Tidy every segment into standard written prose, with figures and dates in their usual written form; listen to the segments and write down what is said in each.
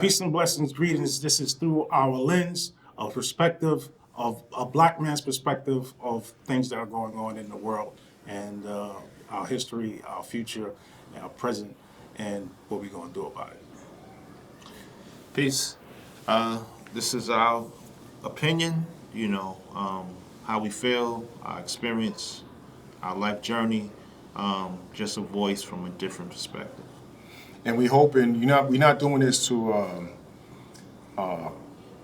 Peace and blessings, greetings. This is through our lens of perspective, of a black man's perspective of things that are going on in the world and our history, our future, our present, and what we're going to do about it. Peace. This is our opinion, how we feel, our experience, our life journey, just a voice from a different perspective. And we hoping we're not doing this to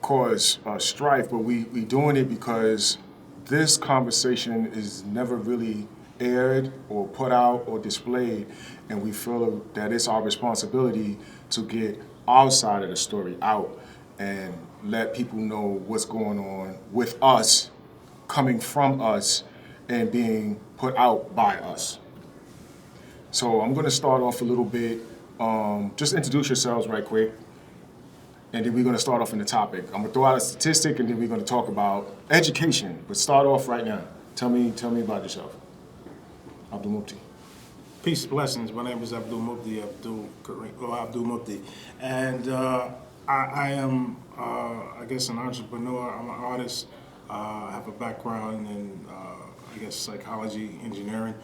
cause strife, but we doing it because this conversation is never really aired or put out or displayed, and we feel that it's our responsibility to get our side of the story out and let people know what's going on with us, coming from us, and being put out by us. So I'm going to start off a little bit. Just introduce yourselves right quick, and then we're going to start off in the topic. I'm going to throw out a statistic, and then we're going to talk about education. But start off right now. Tell me about yourself. Abdul Mufti. Peace and blessings. My name is Abdul Mufti, Abdul Mufti. And I am, I guess, an entrepreneur. I'm an artist. I have a background in, psychology, engineering.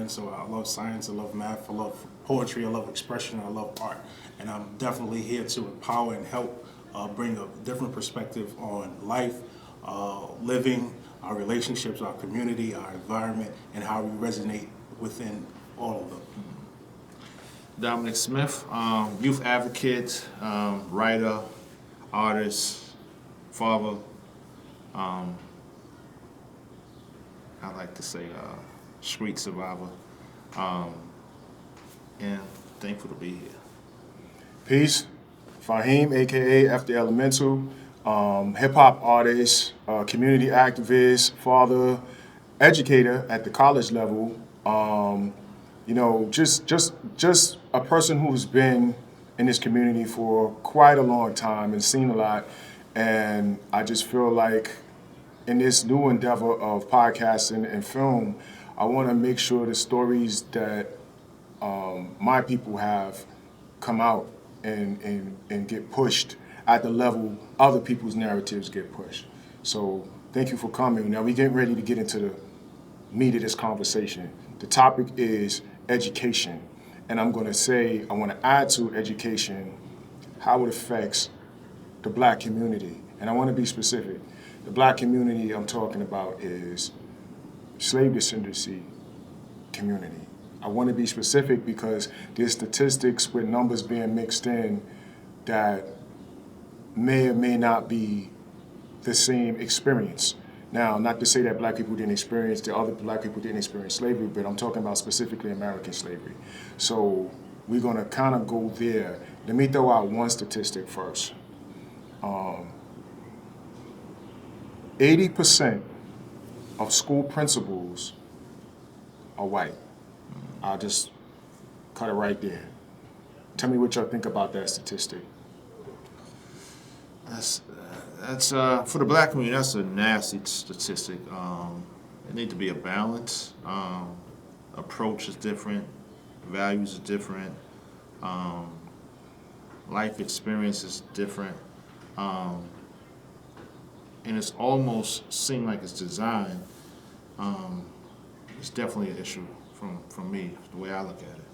So I love science, I love math, I love poetry, I love expression, I love art. And I'm definitely here to empower and help bring a different perspective on life, living, our relationships, our community, our environment, and how we resonate within all of them. Dominic Smith, youth advocate, writer, artist, father. I like to say street survivor, and thankful to be here. Peace. Fahim, a.k.a. F the Elemental, hip-hop artist, community activist, father, educator at the college level. Just a person who's been in this community for quite a long time and seen a lot. And I just feel like in this new endeavor of podcasting and film, I want to make sure the stories that my people have come out and get pushed at the level other people's narratives get pushed. So thank you for coming. Now we're getting ready to get into the meat of this conversation. The topic is education. And I'm going to say, I want to add to education how it affects the black community. And I want to be specific. The black community I'm talking about is slave descendancy community. I want to be specific because there's statistics with numbers being mixed in that may or may not be the same experience. Now, not to say that black people didn't experience, the other black people didn't experience slavery, but I'm talking about specifically American slavery. So we're going to kind of go there. Let me throw out one statistic first. 80% of school principals are white. I'll just cut it right there. Tell me what y'all think about that statistic. That's for the black community. That's a nasty statistic. It needs to be a balance. Approach is different, values are different, life experience is different, and it's almost seemed like it's designed. It's definitely an issue from me, the way I look at it.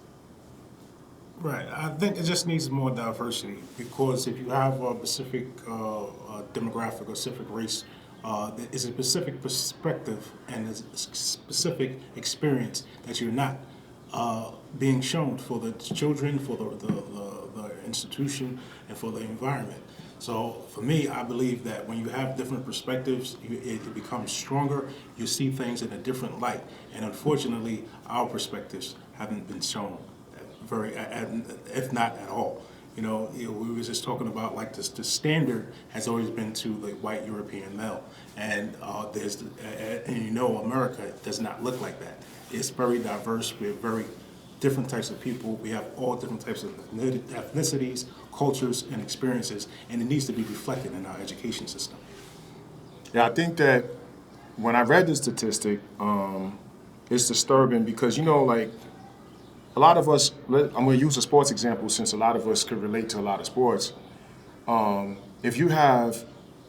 Right. I think it just needs more diversity because if you have a specific demographic or specific race, there is a specific perspective and a specific experience that you're not being shown for the children, for the institution, and for the environment. So for me, I believe that when you have different perspectives, it becomes stronger. You see things in a different light. And unfortunately, our perspectives haven't been shown if not at all. We were just talking about like this. The standard has always been to the white European male, and America does not look like that. It's very diverse. We're very different types of people. We have all different types of ethnicities, cultures, and experiences, and it needs to be reflected in our education system. Yeah, I think that when I read the statistic, it's disturbing because, a lot of us, I'm going to use a sports example since a lot of us could relate to a lot of sports. If you have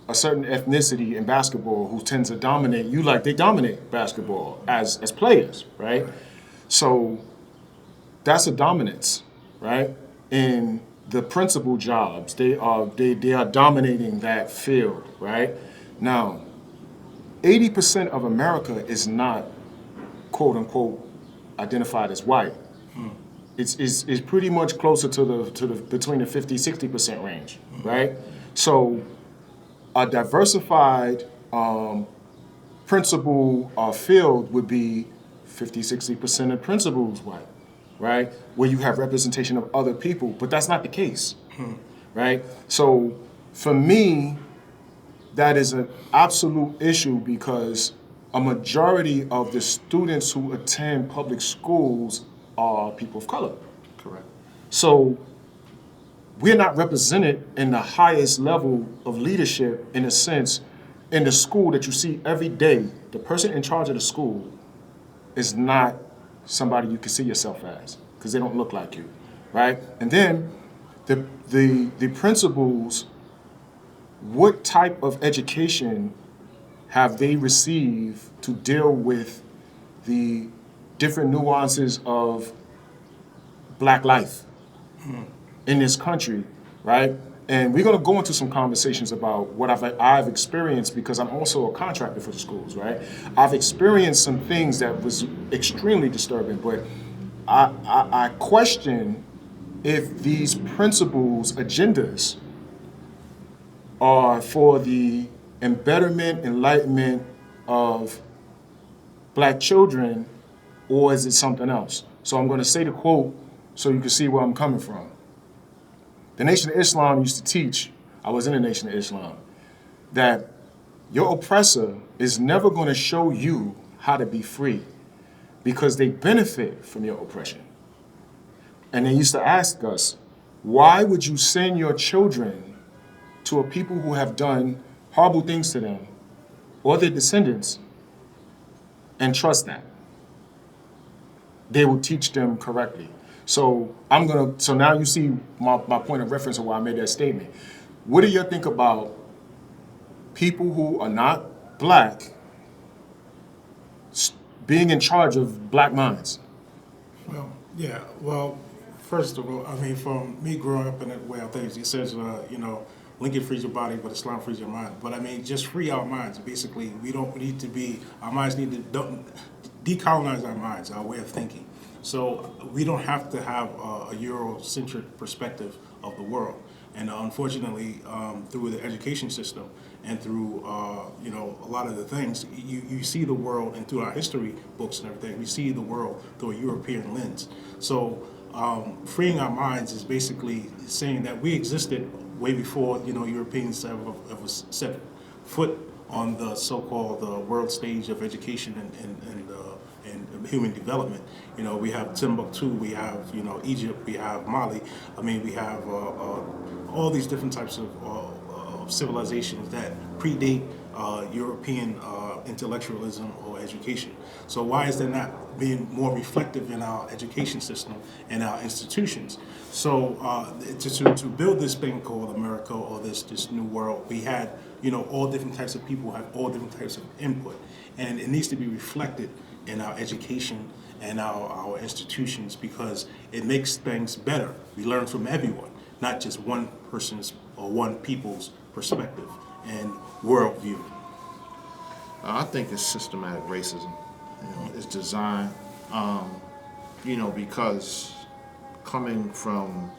a certain ethnicity in basketball who tends to dominate, they dominate basketball as players, right? So that's a dominance, right? In the principal jobs, they are dominating that field, right? Now, 80% of America is not quote unquote identified as white. It's pretty much closer to the between the 50-60% range, right? So a diversified principal field would be 50-60% of principals white, right? Where you have representation of other people, but that's not the case, right? So for me, that is an absolute issue because a majority of the students who attend public schools are people of color. Correct. So we're not represented in the highest level of leadership in a sense in the school that you see every day. The person in charge of the school is not somebody you can see yourself as because they don't look like you, right? And then the principals, what type of education have they received to deal with the different nuances of black life in this country, right? And we're going to go into some conversations about what I've experienced because I'm also a contractor for the schools, right? I've experienced some things that was extremely disturbing, but I question if these principles' agendas are for the embetterment, enlightenment of black children, or is it something else? So I'm going to say the quote so you can see where I'm coming from. The Nation of Islam used to teach, I was in the Nation of Islam, that your oppressor is never going to show you how to be free because they benefit from your oppression. And they used to ask us, why would you send your children to a people who have done horrible things to them or their descendants and trust that? They will teach them correctly. So now you see my point of reference of why I made that statement. What do you think about people who are not black being in charge of black minds? Well, yeah. Well, first of all, I mean, from me growing up in that way of things, it says, Lincoln frees your body, but Islam frees your mind. But I mean, just free our minds. Basically, we don't need to be. Our minds need to decolonize our minds, our way of thinking. So we don't have to have a Eurocentric perspective of the world. And unfortunately, through the education system and through a lot of the things, you see the world, and through our history books and everything, we see the world through a European lens. So freeing our minds is basically saying that we existed way before Europeans ever set foot on the so-called world stage of education and human development. We have Timbuktu, we have Egypt, we have Mali. I mean, we have all these different types of civilizations that predate European intellectualism or education. So why is that not being more reflective in our education system and our institutions? So to build this thing called America or this new world, we had all different types of people have all different types of input, and it needs to be reflected in our education and our institutions because it makes things better. We learn from everyone, not just one person's or one people's perspective and worldview. I think it's systematic racism. It's designed, because coming from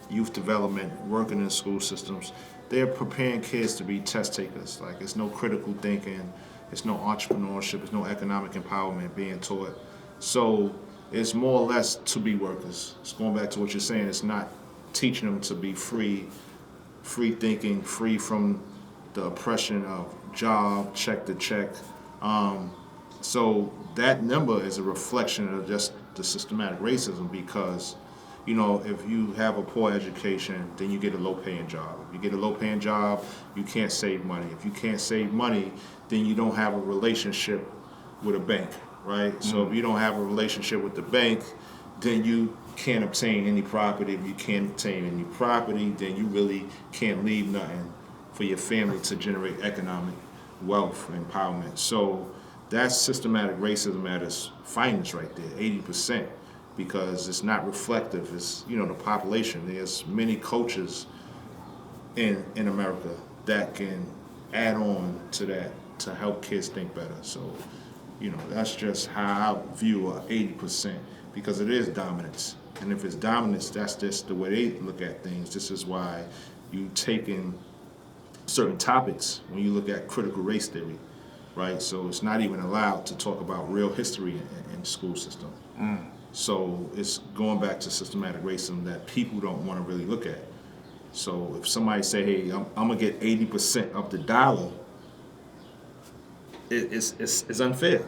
youth development, working in school systems, they're preparing kids to be test takers. Like, it's no critical thinking, it's no entrepreneurship, it's no economic empowerment being taught. So it's more or less to be workers. It's going back to what you're saying. It's not teaching them to be free thinking, free from the oppression of job, check to check. So that number is a reflection of just the systematic racism because, if you have a poor education, then you get a low-paying job. If you get a low-paying job, you can't save money. If you can't save money, then you don't have a relationship with a bank, right? So if you don't have a relationship with the bank, then you can't obtain any property. If you can't obtain any property, then you really can't leave nothing for your family to generate economic wealth and empowerment. So that's systematic racism at its finest right there, 80%, because it's not reflective. It's, the population. There's many cultures in America that can add on to that to help kids think better. So, that's just how I view 80%, because it is dominance. And if it's dominance, that's just the way they look at things. This is why you take in certain topics when you look at critical race theory, right? So it's not even allowed to talk about real history in the school system. So it's going back to systematic racism that people don't want to really look at. So if somebody say, hey, I'm gonna get 80% of the dollar, it's unfair.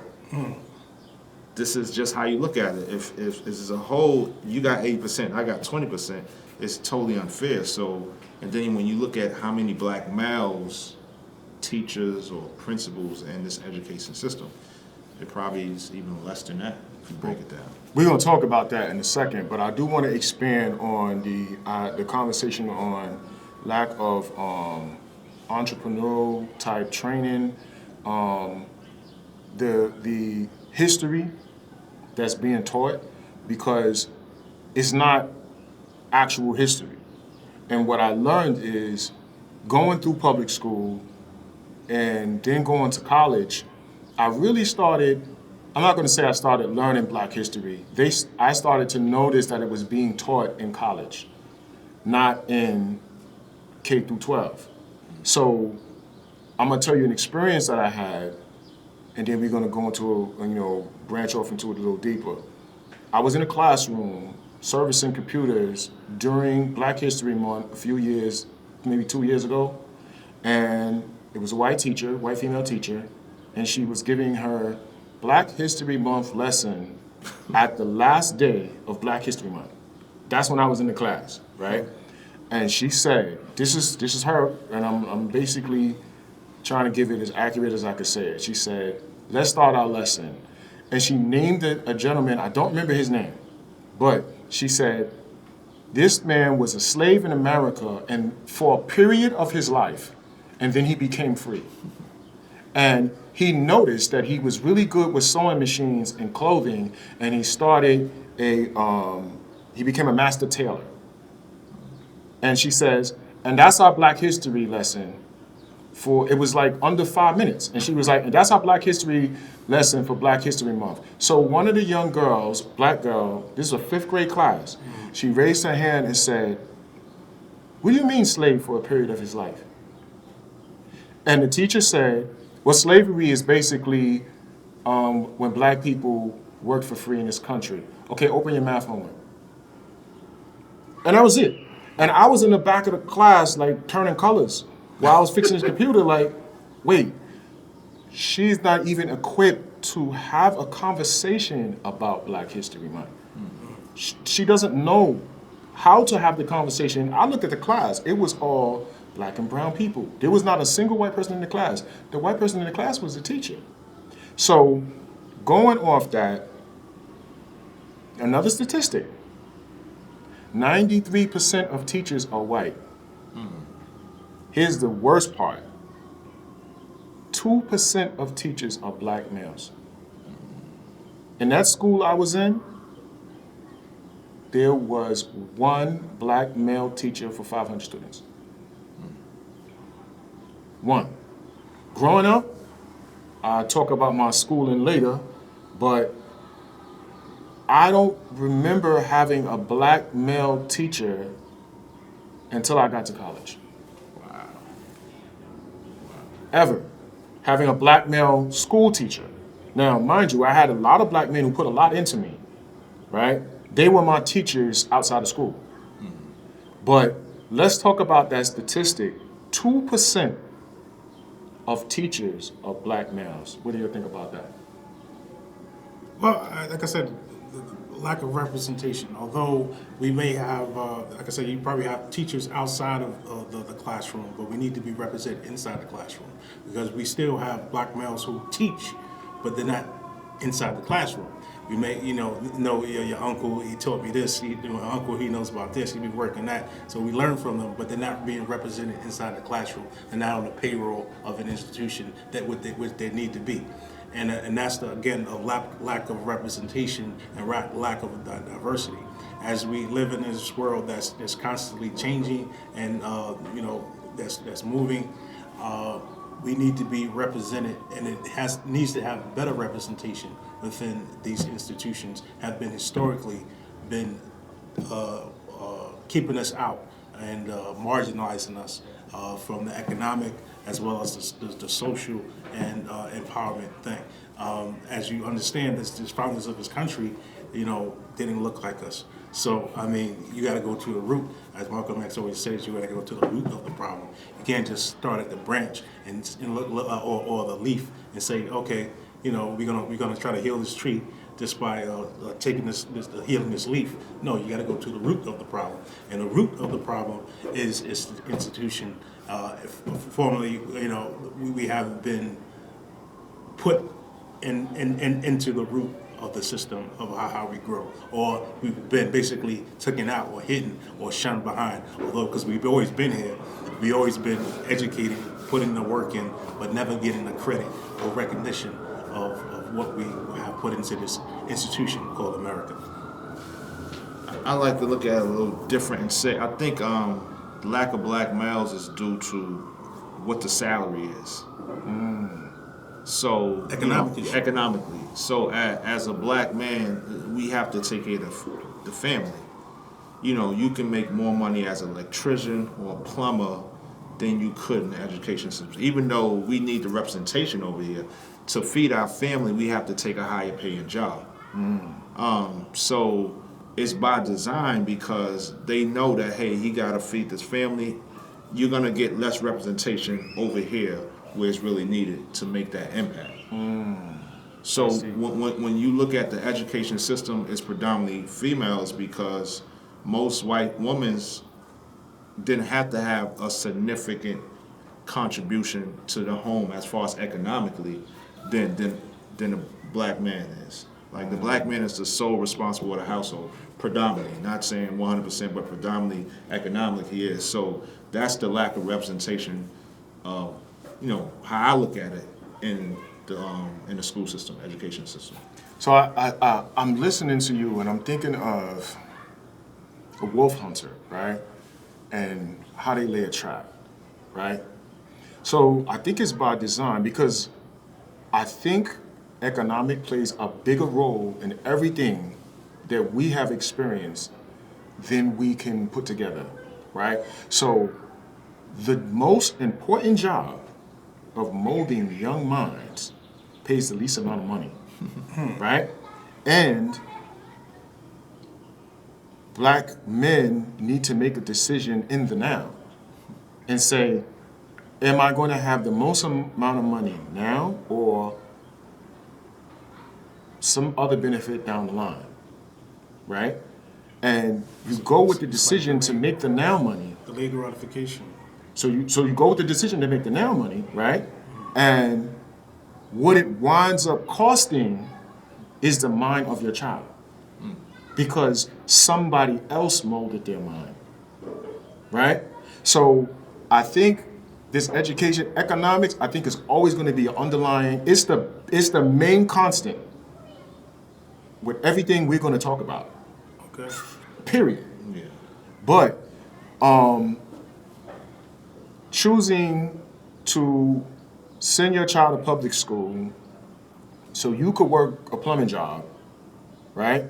This is just how you look at it. If as a whole, you got 80%, I got 20%, it's totally unfair. So, and then when you look at how many black males, teachers or principals in this education system, it probably is even less than that if you break it down. We're going to talk about that in a second, but I do want to expand on the conversation on lack of entrepreneurial type training, the history that's being taught, because it's not actual history. And what I learned is going through public school and then going to college, I really started, I'm not going to say I started learning black history. I started to notice that it was being taught in college, not in K through 12. So I'm going to tell you an experience that I had, and then we're going to go into, branch off into it a little deeper. I was in a classroom servicing computers during Black History Month a few years, maybe 2 years ago, and it was a white teacher, white female teacher, and she was giving her Black History Month lesson at the last day of Black History Month. That's when I was in the class, right? And she said, this is her, and I'm basically trying to give it as accurate as I could say it. She said, let's start our lesson. And she named a gentleman, I don't remember his name, but she said, this man was a slave in America and for a period of his life, and then he became free. And he noticed that he was really good with sewing machines and clothing, and he started he became a master tailor. And she says, and that's our Black history lesson it was like under 5 minutes. And she was like, and that's our Black history lesson for Black History Month. So one of the young girls, black girl, this is a 5th grade class, she raised her hand and said, what do you mean slave for a period of his life? And the teacher said, well, slavery is basically when black people worked for free in this country. Okay, open your math homework. And that was it. And I was in the back of the class, like, turning colors while I was fixing this computer, like, wait, she's not even equipped to have a conversation about Black History Month. She doesn't know how to have the conversation. I looked at the class. It was all black and brown people. There was not a single white person in the class. The white person in the class was the teacher. So going off that, another statistic, 93% of teachers are white. Here's the worst part. 2% of teachers are black males. In that school I was in, there was 1 black male teacher for 500 students. 1. Growing up, I'll talk about my schooling later, but I don't remember having a black male teacher until I got to college. Wow. Ever. Having a black male school teacher. Now, mind you, I had a lot of black men who put a lot into me, right? They were my teachers outside of school. But let's talk about that statistic. 2% of teachers are black males. What do you think about that? Well, like I said, the lack of representation. Although we may have, like I said, you probably have teachers outside of the classroom, but we need to be represented inside the classroom because we still have black males who teach, but they're not inside the classroom. You may, know your uncle, he taught me this, my uncle, he knows about this, he be working that. So we learn from them, but they're not being represented inside the classroom. They're not on the payroll of an institution that which they need to be. And that's, again, a lack of representation and lack of diversity. As we live in this world that's constantly changing and, that's moving, we need to be represented, and it needs to have better representation within these institutions. Have been historically been keeping us out and marginalizing us from the economic as well as the social and empowerment thing. As you understand, this founders of this country, didn't look like us. So, I mean, you got to go to the root. As Malcolm X always says, you got to go to the root of the problem. You can't just start at the branch and look, or the leaf and say, okay, we're gonna try to heal this tree just by taking healing this leaf. No, you got to go to the root of the problem, and the root of the problem is the institution. Formerly, we have been put into the root of the system of how we grow, or we've been basically taken out or hidden or shunned behind. Although, because we've always been here, we've always been educated, putting the work in, but never getting the credit or recognition of what we have put into this institution called America. I like to look at it a little different and say I think the lack of black males is due to what the salary is. So economically. So as a black man, we have to take care of the family. You can make more money as an electrician or a plumber than you could in the education system. Even though we need the representation over here, to feed our family, we have to take a higher paying job. So it's by design because they know that, hey, he got to feed this family. You're going to get less representation over here where it's really needed to make that impact. So when you look at the education system, it's predominantly females because most white women didn't have to have a significant contribution to the home as far as economically than a black man is. Like the black man is the sole responsible of the household, predominantly, not saying 100%, but predominantly economically he is. So that's the lack of representation of, how I look at it in the school system, education system. So I'm listening to you and I'm thinking of a wolf hunter, right? And how they lay a trap, right? So I think it's by design because I think economic plays a bigger role in everything that we have experienced than we can put together, right? So the most important job of molding young minds pays the least amount of money, right? And black men need to make a decision in the now and say, am I going to have the most amount of money now or some other benefit down the line, right? And you go with the decision to make the now money. Delayed gratification. So you go with the decision to make the now money, right? And what it winds up costing is the mind of your child. Because somebody else molded their mind, right? So I think this education, economics, I think is always going to be an underlying, it's the main constant with everything we're going to talk about. Okay. Period. Yeah. But choosing to send your child to public school so you could work a plumbing job, right?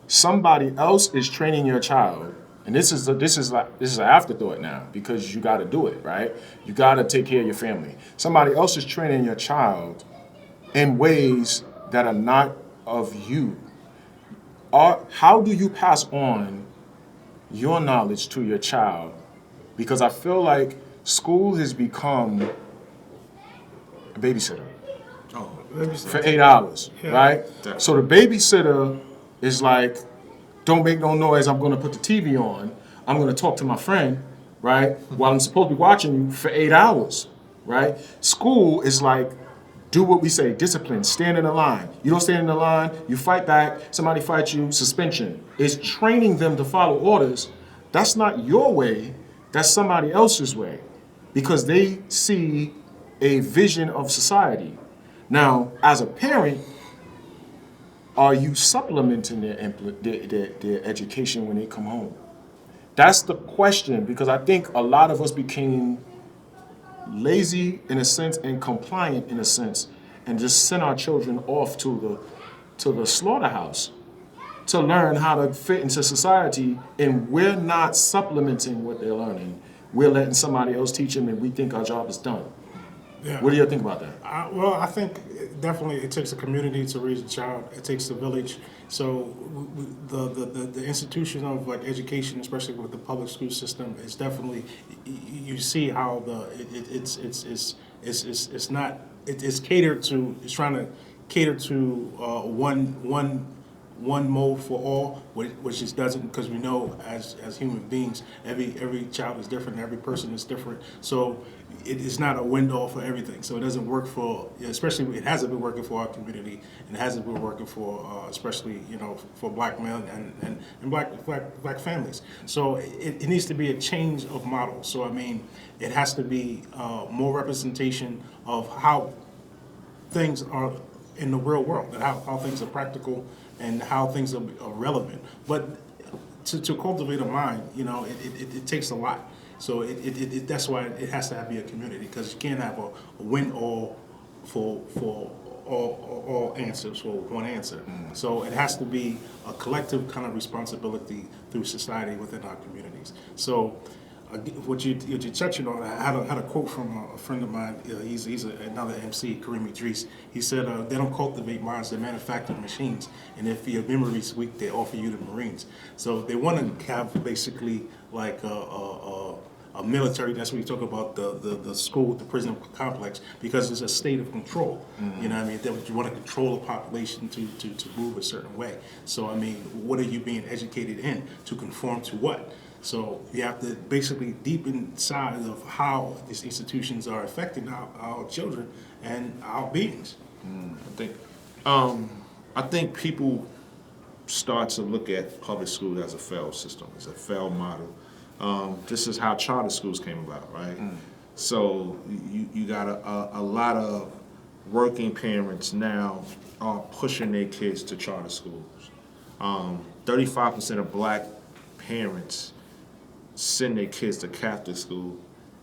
Somebody else is training your child, and this is an afterthought now because you got to do it, right? You got to take care of your family. Somebody else is training your child in ways that are not of you. How do you pass on your knowledge to your child? Because I feel like school has become a babysitter for 8 hours, right? Definitely. So the babysitter is like, don't make no noise, I'm going to put the TV on. I'm going to talk to my friend, right? While I'm supposed to be watching you for 8 hours, right? School is like Do what we say, discipline, stand in the line. You don't stand in the line, you fight back, somebody fights you, suspension. It's training them to follow orders. That's not your way, that's somebody else's way, because they see a vision of society. Now, as a parent, are you supplementing their education when they come home? That's the question, because I think a lot of us became lazy in a sense and compliant in a sense, and just send our children off to the slaughterhouse to learn how to fit into society, and we're not supplementing what they're learning. We're letting somebody else teach them, and we think our job is done. Yeah. What do you think about that? Well, I think definitely it takes a community to raise a child. It takes a village. So the institution of like education, especially with the public school system, is definitely, you see how it's catered to. It's trying to cater to one mode for all, which just doesn't, because we know as human beings, every child is different, every person is different. So it is not a window for everything. So it doesn't work for, especially it hasn't been working for our community, and it hasn't been working for especially for black men and black families. So it needs to be a change of model. So I mean, it has to be more representation of how things are in the real world, and how things are practical and how things are relevant. But to cultivate a mind, it takes a lot. So that's why it has to be a community, because you can't have a win-all for all answers for one answer. So it has to be a collective kind of responsibility through society within our communities. So what you're touching on, I had a quote from a friend of mine. He's another MC, Kareem Idris. He said, "They don't cultivate minds; they manufacture machines. And if your memory's weak, they offer you the Marines." So they want to have basically like a military. That's when you talk about the school, the prison complex, because it's a state of control. You know what I mean? That you want to control the population to move a certain way. So I mean, what are you being educated in to conform to what? So you have to basically deep inside of how these institutions are affecting our children and our beings. I think people start to look at public school as a failed system, as a failed model. This is how charter schools came about, right? So you got a lot of working parents now are pushing their kids to charter schools. 35% of black parents send their kids to Catholic school,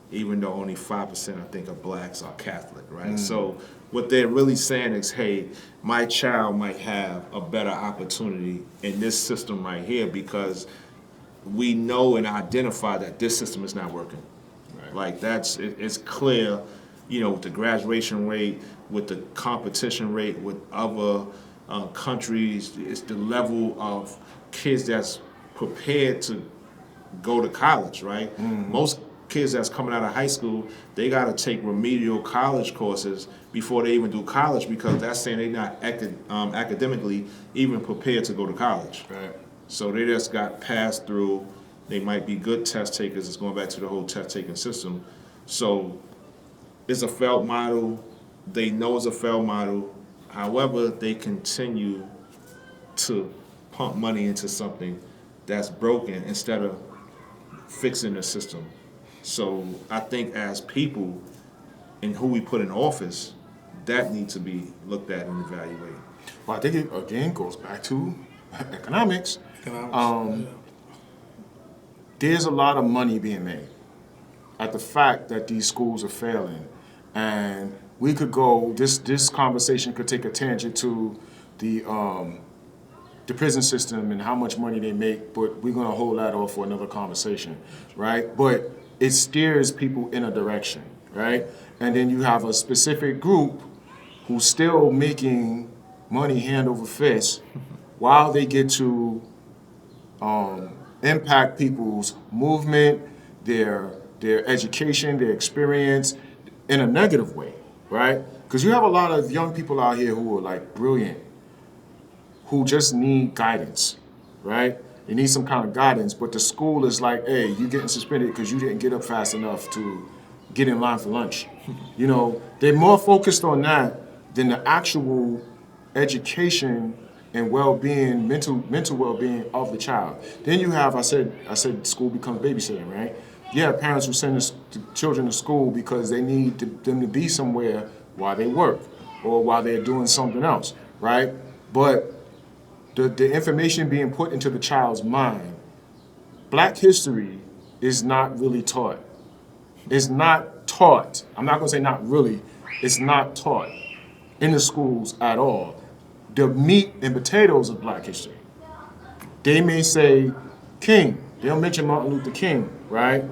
even though only 5% I think of blacks are Catholic, right? So what they're really saying is, hey, my child might have a better opportunity in this system right here, because we know and identify that this system is not working. Right. Like it's clear, with the graduation rate, with the competition rate with other countries, it's the level of kids that's prepared to go to college, right? Most kids that's coming out of high school, they got to take remedial college courses before they even do college, because that's saying they're not academically even prepared to go to college. Right. So they just got passed through. They might be good test takers. It's going back to the whole test taking system. So it's a failed model. They know it's a failed model. However, they continue to pump money into something that's broken instead of fixing the system. So I think as people and who we put in office, that needs to be looked at and evaluated. Well, I think it again goes back to economics. There's a lot of money being made at the fact that these schools are failing, and we could go. This conversation could take a tangent to the prison system and how much money they make, but we're going to hold that off for another conversation, right? But it steers people in a direction, right? And then you have a specific group who's still making money hand over fist while they get to impact people's movement, their education, their experience in a negative way, right? Because you have a lot of young people out here who are like brilliant, who just need guidance, right? They need some kind of guidance, but the school is like, hey, you're getting suspended because you didn't get up fast enough to get in line for lunch. They're more focused on that than the actual education and well-being, mental well-being of the child. Then you have, I said school becomes babysitting, right? You have parents who send the children to school because they need them to be somewhere while they work or while they're doing something else, right? But the information being put into the child's mind, Black history is not really taught. It's not taught. I'm not gonna say not really. It's not taught in the schools at all. The meat and potatoes of Black history. They may say King. They'll mention Martin Luther King, right?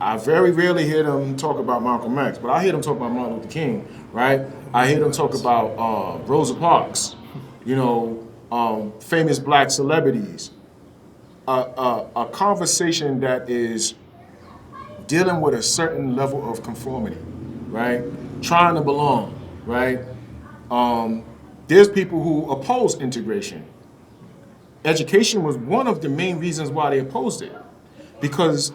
I very rarely hear them talk about Malcolm X, but I hear them talk about Martin Luther King, right? I hear them talk about Rosa Parks, famous Black celebrities. A conversation that is dealing with a certain level of conformity, right? Trying to belong, right? There's people who oppose integration. Education was one of the main reasons why they opposed it, because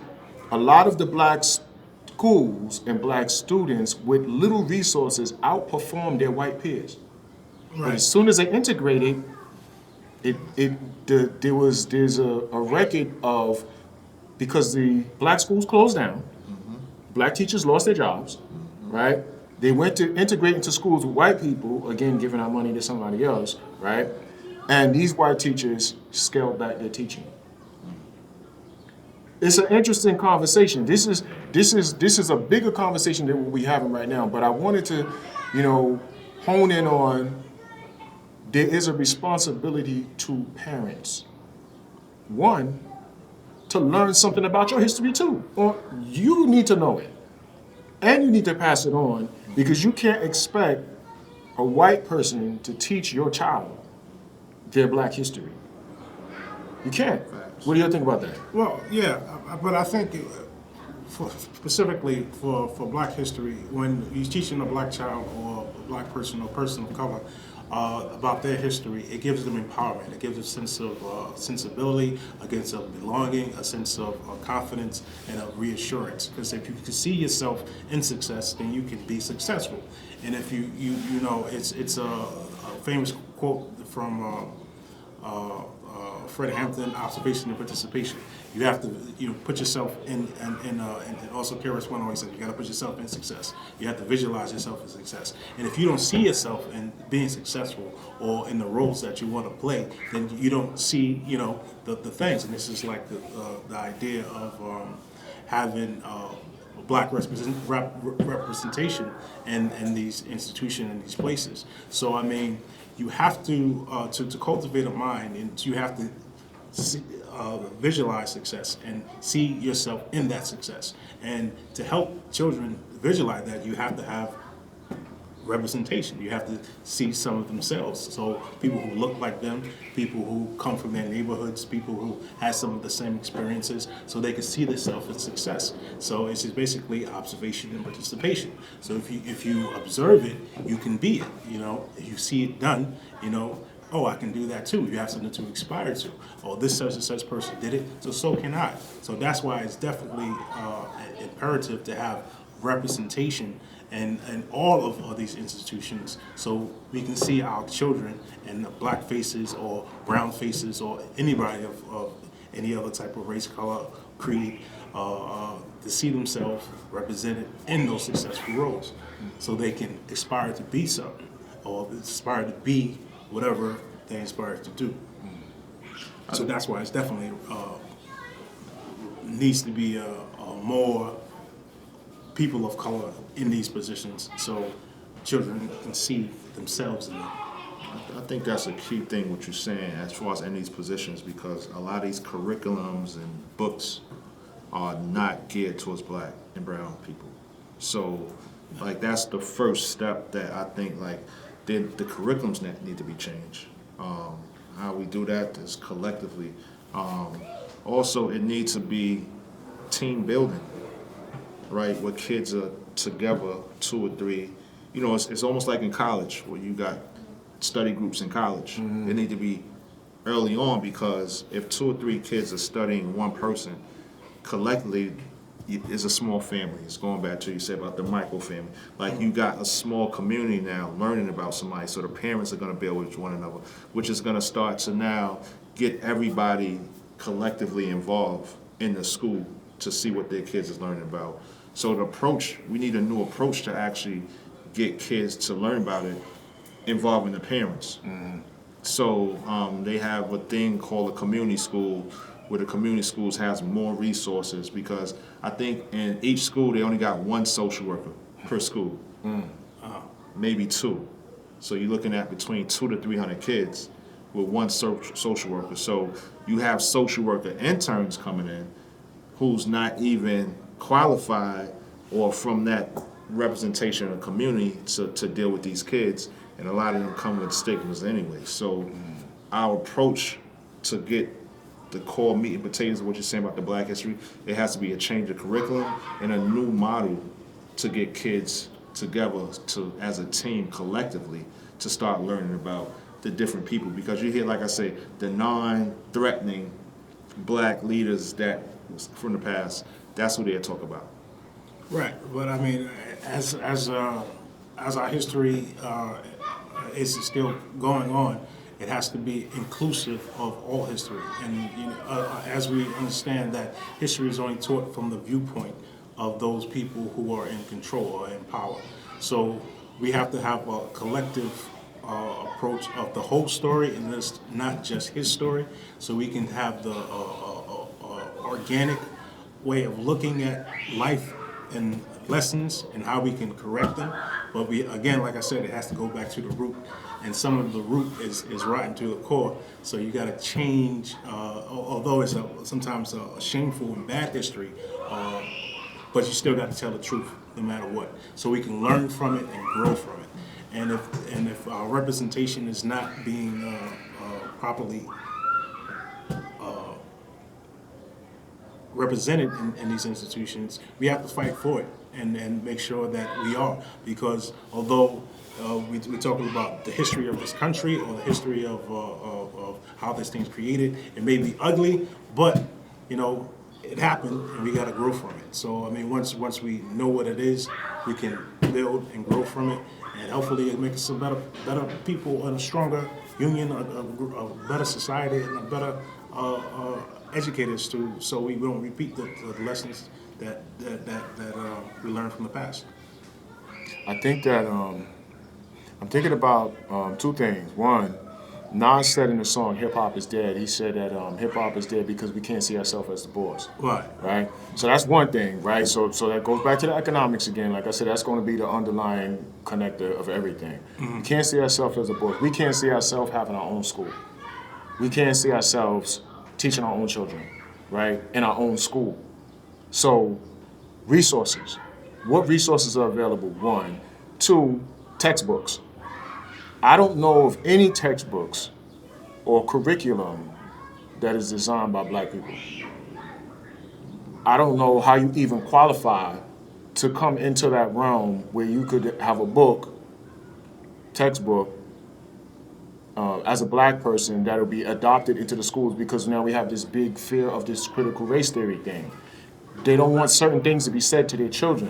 a lot of the Black schools and Black students with little resources outperformed their white peers. Right. But as soon as they integrated, there's a record of, because the Black schools closed down, Black teachers lost their jobs, right? They went to integrate into schools with white people, again, giving our money to somebody else, right? And these white teachers scaled back their teaching. It's an interesting conversation. This is a bigger conversation than what we're having right now. But I wanted to, hone in on, there is a responsibility to parents. One, to learn something about your history too. Or you need to know it. And you need to pass it on, because you can't expect a white person to teach your child their Black history. You can't. What do you think about that? Well, yeah, but I think specifically for Black history, when you're teaching a Black child or a Black person or person of color about their history, it gives them empowerment. It gives them a sense of sensibility, a sense of belonging, a sense of confidence, and of reassurance. Because if you can see yourself in success, then you can be successful. And if you it's a famous quote from Fred Hampton, observation and participation. You have to put yourself in, and also KRS-One always said, you got to put yourself in success. You have to visualize yourself as success. And if you don't see yourself in being successful or in the roles that you want to play, then you don't see the things. And this is like the idea of having Black representation in these institutions and these places. So I mean, you have to cultivate a mind, and you have to visualize success and see yourself in that success. And to help children visualize that, you have to have representation. You have to see some of themselves. So people who look like them, people who come from their neighborhoods, people who have some of the same experiences, so they can see themselves in success. So it's just basically observation and participation. So if you observe it, you can be it. If you see it done, oh, I can do that too. You have something to aspire to. Oh, this such and such person did it, so can I. So that's why it's definitely imperative to have representation in all of these institutions, so we can see our children in Black faces or brown faces or anybody of any other type of race, color, creed, to see themselves represented in those successful roles, so they can aspire to be something or aspire to be whatever they aspire to do. So that's why it's definitely needs to be more people of color in these positions, so children can see themselves in them. I think that's a key thing what you're saying as far as in these positions, because a lot of these curriculums and books are not geared towards Black and brown people. So like that's the first step that I think the curriculums need to be changed. How we do that is collectively. Also, it needs to be team building, right? Where kids are together, 2 or 3. It's almost like in college where you got study groups in college. They need to be early on, because if 2 or 3 kids are studying one person, collectively it's a small family. It's going back to you said about the micro family. Like you got a small community now learning about somebody, so the parents are going to build with one another, which is going to start to now get everybody collectively involved in the school to see what their kids is learning about. So the approach, we need a new approach to actually get kids to learn about it, involving the parents. So they have a thing called a community school, where the community schools has more resources, because I think in each school they only got one social worker per school, maybe two. So you're looking at between 200 to 300 kids with one social worker. So you have social worker interns coming in who's not even qualified or from that representation of the community to deal with these kids, and a lot of them come with stigmas anyway. So our approach to get the core meat and potatoes of what you're saying about the Black history, it has to be a change of curriculum and a new model to get kids together to as a team collectively to start learning about the different people, because you hear, like I say, the non-threatening Black leaders that was from the past. That's who they talk about. Right, but I mean, as our history is still going on, it has to be inclusive of all history. And as we understand that history is only taught from the viewpoint of those people who are in control or in power. So we have to have a collective approach of the whole story, and this not just his story, so we can have the organic way of looking at life and lessons and how we can correct them. But we, again, like I said, it has to go back to the root, and some of the root is rotten to the core. So you got to change, although it's sometimes a shameful and bad history, but you still got to tell the truth no matter what, so we can learn from it and grow from it. And if our representation is not being properly represented in these institutions, we have to fight for it and make sure that we are. Because although we're talking about the history of this country or the history of how this thing's created, it may be ugly, but it happened and we got to grow from it. So I mean, once we know what it is, we can build and grow from it, and hopefully it makes us a better people and a stronger union, a better society, and a better educators too, so we don't repeat the lessons that we learned from the past. I think that I'm thinking about two things. One, Nas said in the song "Hip Hop Is Dead," he said that hip hop is dead because we can't see ourselves as the boss. Right. So that's one thing, right? So that goes back to the economics again. Like I said, that's going to be the underlying connector of everything. We can't see ourselves as the boss. We can't see ourselves having our own school. We can't see ourselves teaching our own children, right, in our own school. So, resources. What resources are available? One. Two, textbooks. I don't know of any textbooks or curriculum that is designed by Black people. I don't know how you even qualify to come into that realm where you could have a book, textbook, as a Black person that'll be adopted into the schools, because now we have this big fear of this critical race theory thing. They don't want certain things to be said to their children,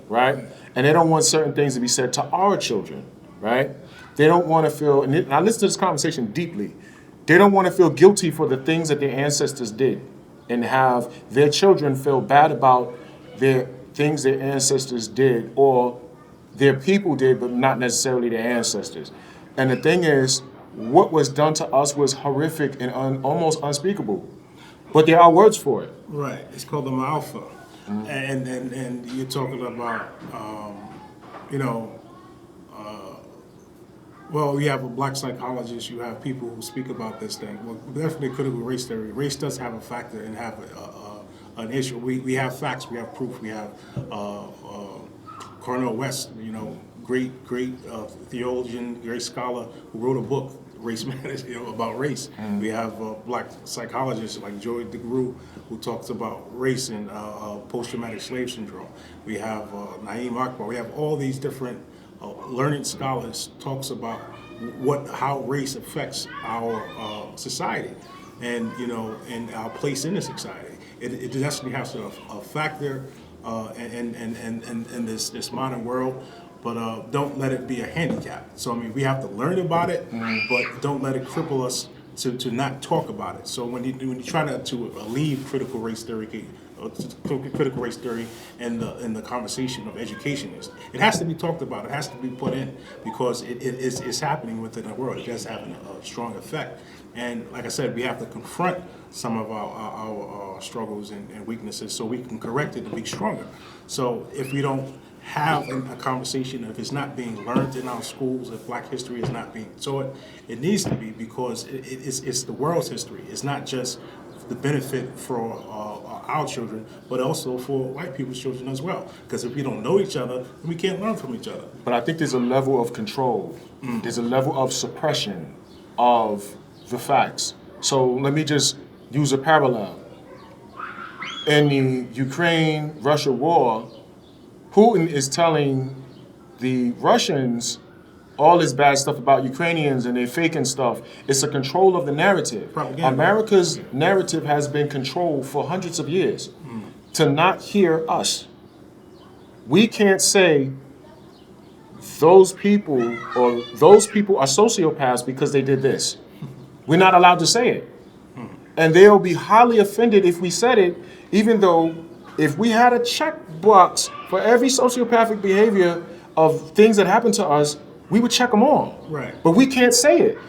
right? And they don't want certain things to be said to our children, right? They don't want to feel, and I listen to this conversation deeply, they don't want to feel guilty for the things that their ancestors did and have their children feel bad about their things their ancestors did or their people did, but not necessarily their ancestors. And the thing is, what was done to us was horrific and almost unspeakable. But there are words for it. Right. It's called the Malfa. And you're talking about, well, you have a Black psychologist, you have people who speak about this thing. Well, definitely critical race theory. Race does have a factor and have an issue. We have facts, we have proof, we have Cornel West, great theologian, great scholar who wrote a book, Race Matters, about race. We have Black psychologists like Joy DeGruy, who talks about race and post-traumatic slave syndrome. We have Naeem Akbar. We have all these different learned scholars talks about how race affects our society and and our place in the society. it definitely has a factor in this modern world. But don't let it be a handicap. So I mean, we have to learn about it, but don't let it cripple us to not talk about it. So when you try to leave critical race theory in the conversation of education, it has to be talked about. It has to be put in because it's happening within the world. It does have a strong effect. And like I said, we have to confront some of our struggles and weaknesses so we can correct it and be stronger. So if we don't have a conversation, if it's not being learned in our schools, if Black history is not being taught, it needs to be because it's the world's history. It's not just the benefit for our children, but also for white people's children as well. Because if we don't know each other, then we can't learn from each other. But I think there's a level of control. There's a level of suppression of the facts. So let me just use a parallel. In the Ukraine-Russia war, Putin is telling the Russians all this bad stuff about Ukrainians and they're faking stuff. It's a control of the narrative. Propaganda. America's narrative has been controlled for hundreds of years to not hear us. We can't say those people are sociopaths because they did this. We're not allowed to say it. And they'll be highly offended if we said it, even though if we had a checkbox for every sociopathic behavior of things that happen to us, we would check them all. Right. But we can't say it.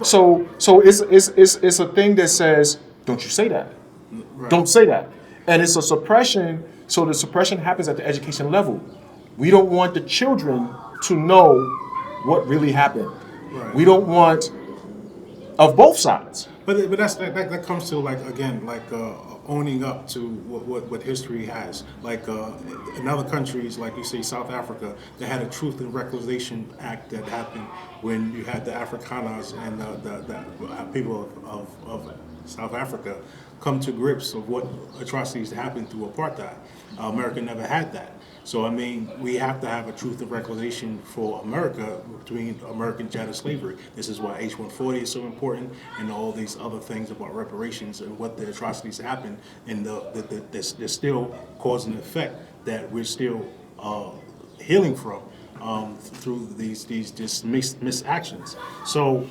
So it's a thing that says, don't you say that. Right. Don't say that. And it's a suppression, so the suppression happens at the education level. We don't want the children to know what really happened. Right. We don't want, of both sides. But that comes to owning up to what history has. Like in other countries, like you say, South Africa, they had a Truth and Reconciliation Act that happened when you had the Afrikaners and the people of South Africa come to grips of what atrocities happened through apartheid. America never had that. So, I mean, we have to have a truth of reconciliation for America between American chattel slavery. This is why H-140 is so important and all these other things about reparations and what the atrocities happened and they're still causing an effect that we're still healing from through these misactions. So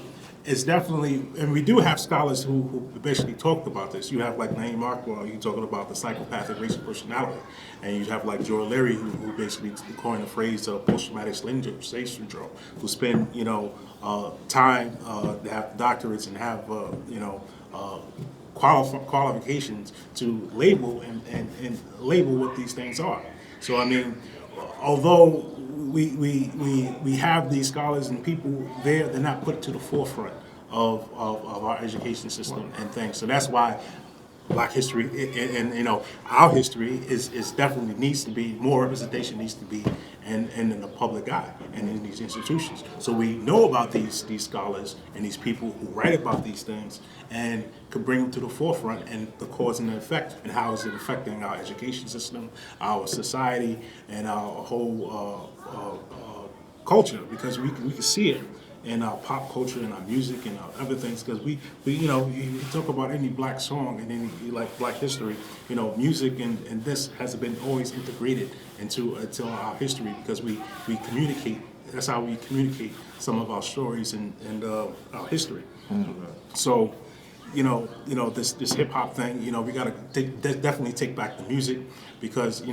it's definitely, and we do have scholars who basically talked about this. You have like Naeem Akbar, you talking about the psychopathic racial personality, and you have like Joy Leary, who basically coined the phrase post-traumatic stress syndrome, who spend time to have doctorates and have qualifications to label and label what these things are. So I mean, although we have these scholars and people there, they're not put to the forefront of our education system and things. So that's why Black history and our history is definitely needs to be more representation needs to be in the public eye and in these institutions. So we know about these scholars and these people who write about these things and could bring them to the forefront and the cause and the effect and how is it affecting our education system, our society, and our whole culture, because we can see it in our pop culture and our music and our other things, because we you talk about any Black song and any like Black history, music and this has been always integrated into our history because we communicate. That's how we communicate some of our stories and our history. So this hip hop thing, we gotta definitely take back the music, because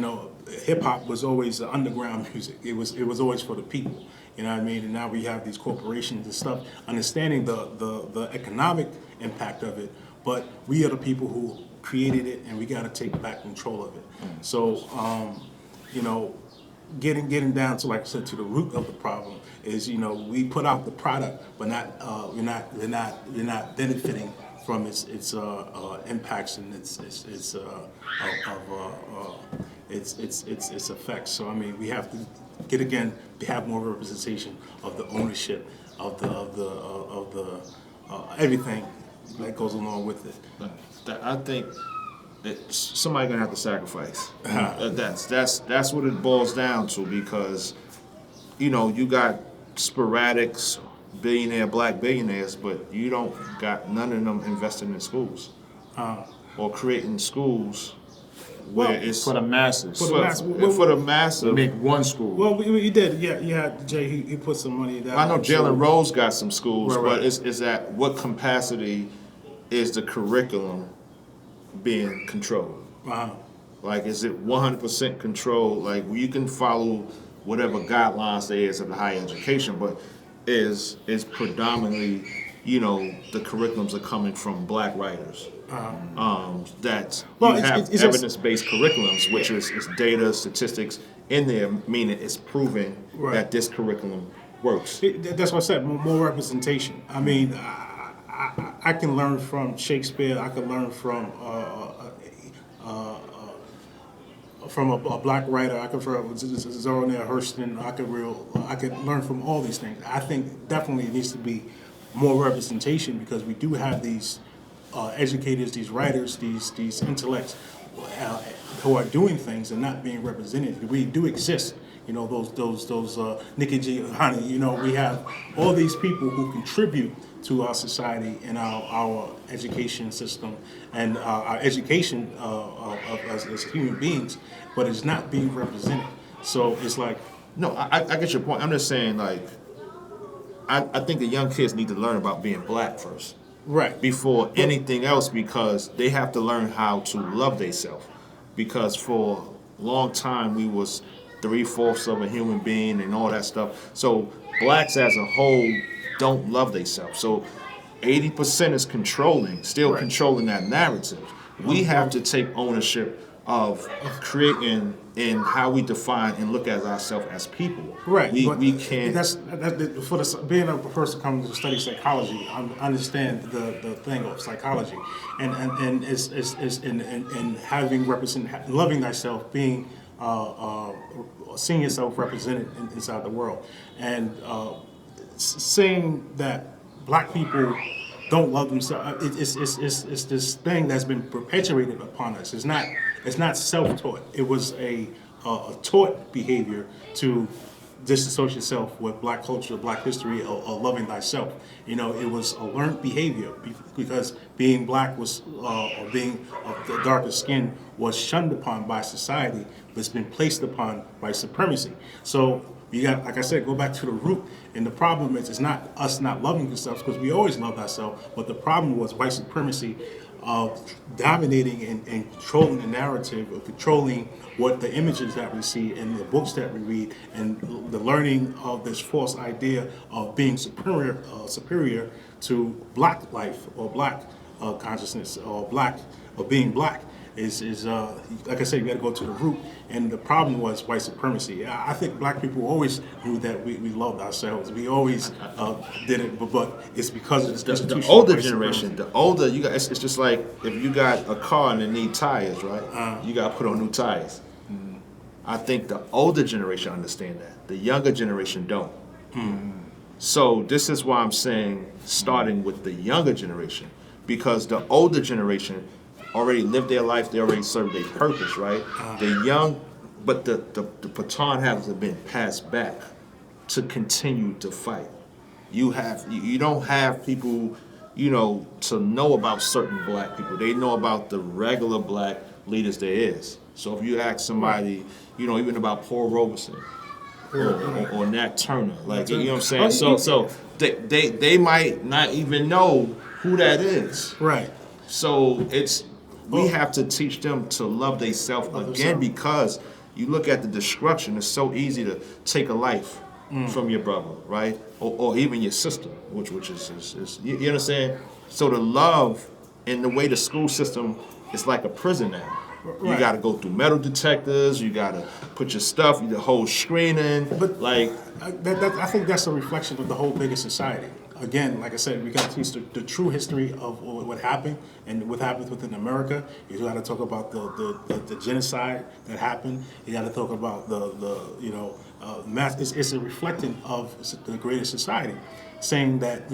hip hop was always underground music. It was always for the people. You know what I mean? And now we have these corporations and stuff, understanding the economic impact of it, but we are the people who created it, and we got to take back control of it. So, getting down to, like I said, to the root of the problem is, we put out the product, but we're not benefiting from its impacts and its effects. So I mean, we have to have more representation of the ownership of the everything that goes along with it. I think that somebody's gonna have to sacrifice. That's what it boils down to, because you got sporadic Black billionaires, but you don't got none of them investing in schools. or creating schools where Well, it's For the masses. For the mass- for the massive. Make one school. Well, we did. Yeah, you had Jay. He put some money down. I know Jalen Rose got some schools, Right, but right. is at what capacity is the curriculum being controlled? Uh-huh. Like, is it 100% controlled? Like, you can follow whatever guidelines there is of the higher education, but is predominantly, the curriculums are coming from black writers. That Well, you have it's just- evidence-based curriculums, which is data, statistics in there, meaning it's proving Right. that this curriculum works. That's what I said. More representation. I mean, I can learn from Shakespeare. I can learn from a black writer. I can from Zora Neale Hurston. I could learn from all these things. I think definitely it needs to be more representation because we do have these educators, these writers, these intellects who are doing things and not being represented. We do exist. Those Nikki G. Honey. We have all these people who contribute to our society and our education system and our education as human beings, but it's not being represented. So it's like, No, I get your point. I'm just saying, like, I think the young kids need to learn about being black first right. before anything else because they have to learn how to love themselves. Because for a long time we was 3/4 of a human being and all that stuff. So blacks as a whole don't love themselves. So 80% is still Right. controlling that narrative. We have to take ownership of creating and how we define and look at ourselves as people. Right. but We can't. Being a person coming to study psychology, I understand the thing of psychology, and it's in having loving thyself, being seeing yourself represented inside the world, and saying that black people don't love themselves. It's this thing that's been perpetuated upon us. It's not self-taught. It was a taught behavior to disassociate yourself with black culture, black history, or loving thyself. It was a learned behavior because being black was or being of the darker skin was shunned upon by society, but it's been placed upon by supremacy. So you got, like I said, go back to the root. And the problem is, it's not us not loving ourselves because we always loved ourselves. But the problem was white supremacy dominating and controlling the narrative, of controlling what the images that we see and the books that we read, and the learning of this false idea of being superior to black life or black consciousness or being black. Is like I said, you got to go to the root, and the problem was white supremacy. I think black people always knew that we loved ourselves. We always did it, but it's because of this institution. The older of white generation, supremacy. the older you got, it's just like if you got a car and it need tires, right? You got to put on new tires. I think the older generation understand that. The younger generation don't. So this is why I'm saying starting with the younger generation, because the older generation already lived their life, they already served their purpose, right? The young, but the baton has been passed back to continue to fight. You don't have people, to know about certain black people. They know about the regular black leaders there is. So if you ask somebody, even about Paul Robeson or Nat Turner, like, you know what I'm saying? So they might not even know who that is. Right. So we have to teach them to love themselves again, because you look at the destruction, it's so easy to take a life from your brother, right? Or even your sister, which is you understand? So the love and the way the school system is like a prison now. You Right. got to go through metal detectors, you got to put your stuff, the whole screening, But like, I think that's a reflection of the whole bigger society. Again, like I said, we got to teach the true history of what happened and what happens within America. You got to talk about the genocide that happened. You got to talk about mass. It's a reflecting of the greater society, saying that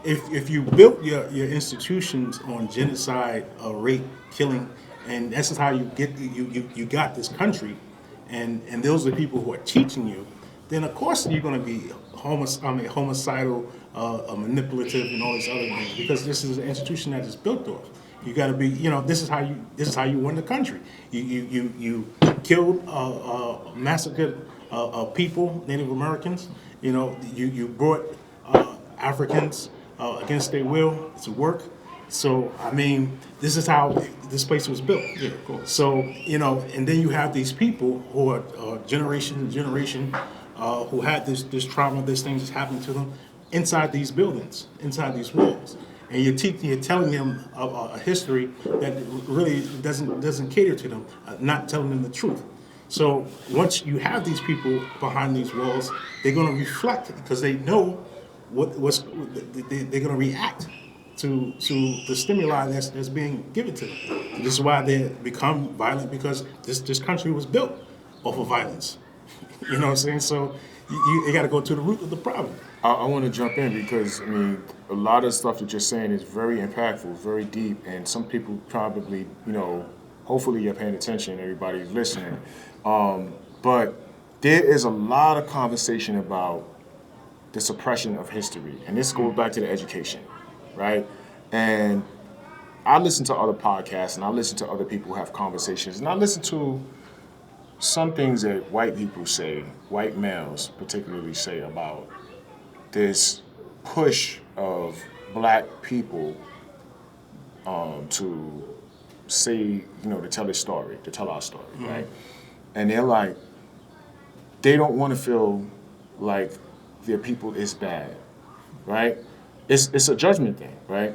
if you built your institutions on genocide, rape, killing, and that's just how you get you got this country, and those are the people who are teaching you, then of course you're going to be homicidal, manipulative, and all these other things, because this is an institution that is built off. You got to be, this is how you win the country. You killed, massacred people, Native Americans. You brought Africans against their will to work. So I mean, this is how this place was built. Yeah, of course. So and then you have these people who are generation to generation who had this trauma, this thing just happened to them inside these buildings, inside these walls. And you're telling them a history that really doesn't cater to them, not telling them the truth. So once you have these people behind these walls, they're going to reflect because they know they're going to react to the stimuli that's being given to them. This is why they become violent, because this country was built off of violence. You know what I'm saying? So you got to go to the root of the problem. I want to jump in because, I mean, a lot of stuff that you're saying is very impactful, very deep, and some people probably, hopefully you're paying attention, everybody's listening. But there is a lot of conversation about the suppression of history, and this goes back to the education, right? And I listen to other podcasts, and I listen to other people who have conversations, and I listen to some things that white people say, white males particularly say about this push of black people to say, to tell their story, to tell our story, right? And they're like, they don't want to feel like their people is bad, right? It's a judgment thing, right?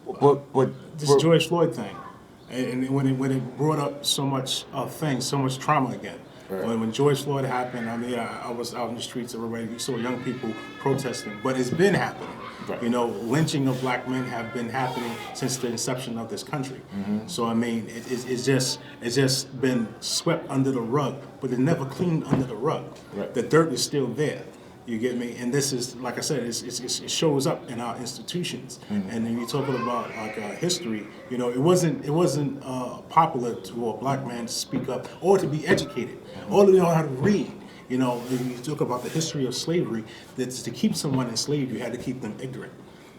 But This George Floyd thing, and when it brought up so much so much trauma again. Right. When George Floyd happened, I mean, I was out in the streets, everybody, you saw young people protesting, but it's been happening. Right. Lynching of black men have been happening since the inception of this country. So I mean, it's just been swept under the rug, but it never cleaned under the rug. Right. The dirt is still there. You get me? And this is, like I said, it shows up in our institutions. And then you're talking about like history. It wasn't popular for a black man to speak up or to be educated or to know how to read. You talk about the history of slavery. That's to keep someone enslaved, you had to keep them ignorant.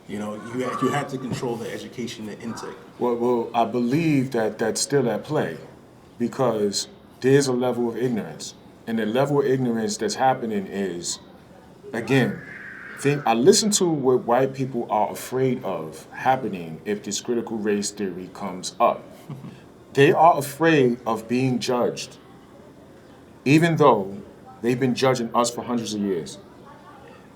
You had to control their education, their intake. Well, I believe that that's still at play because there's a level of ignorance. And the level of ignorance that's happening is, again, I listen to what white people are afraid of happening if this critical race theory comes up. They are afraid of being judged, even though they've been judging us for hundreds of years.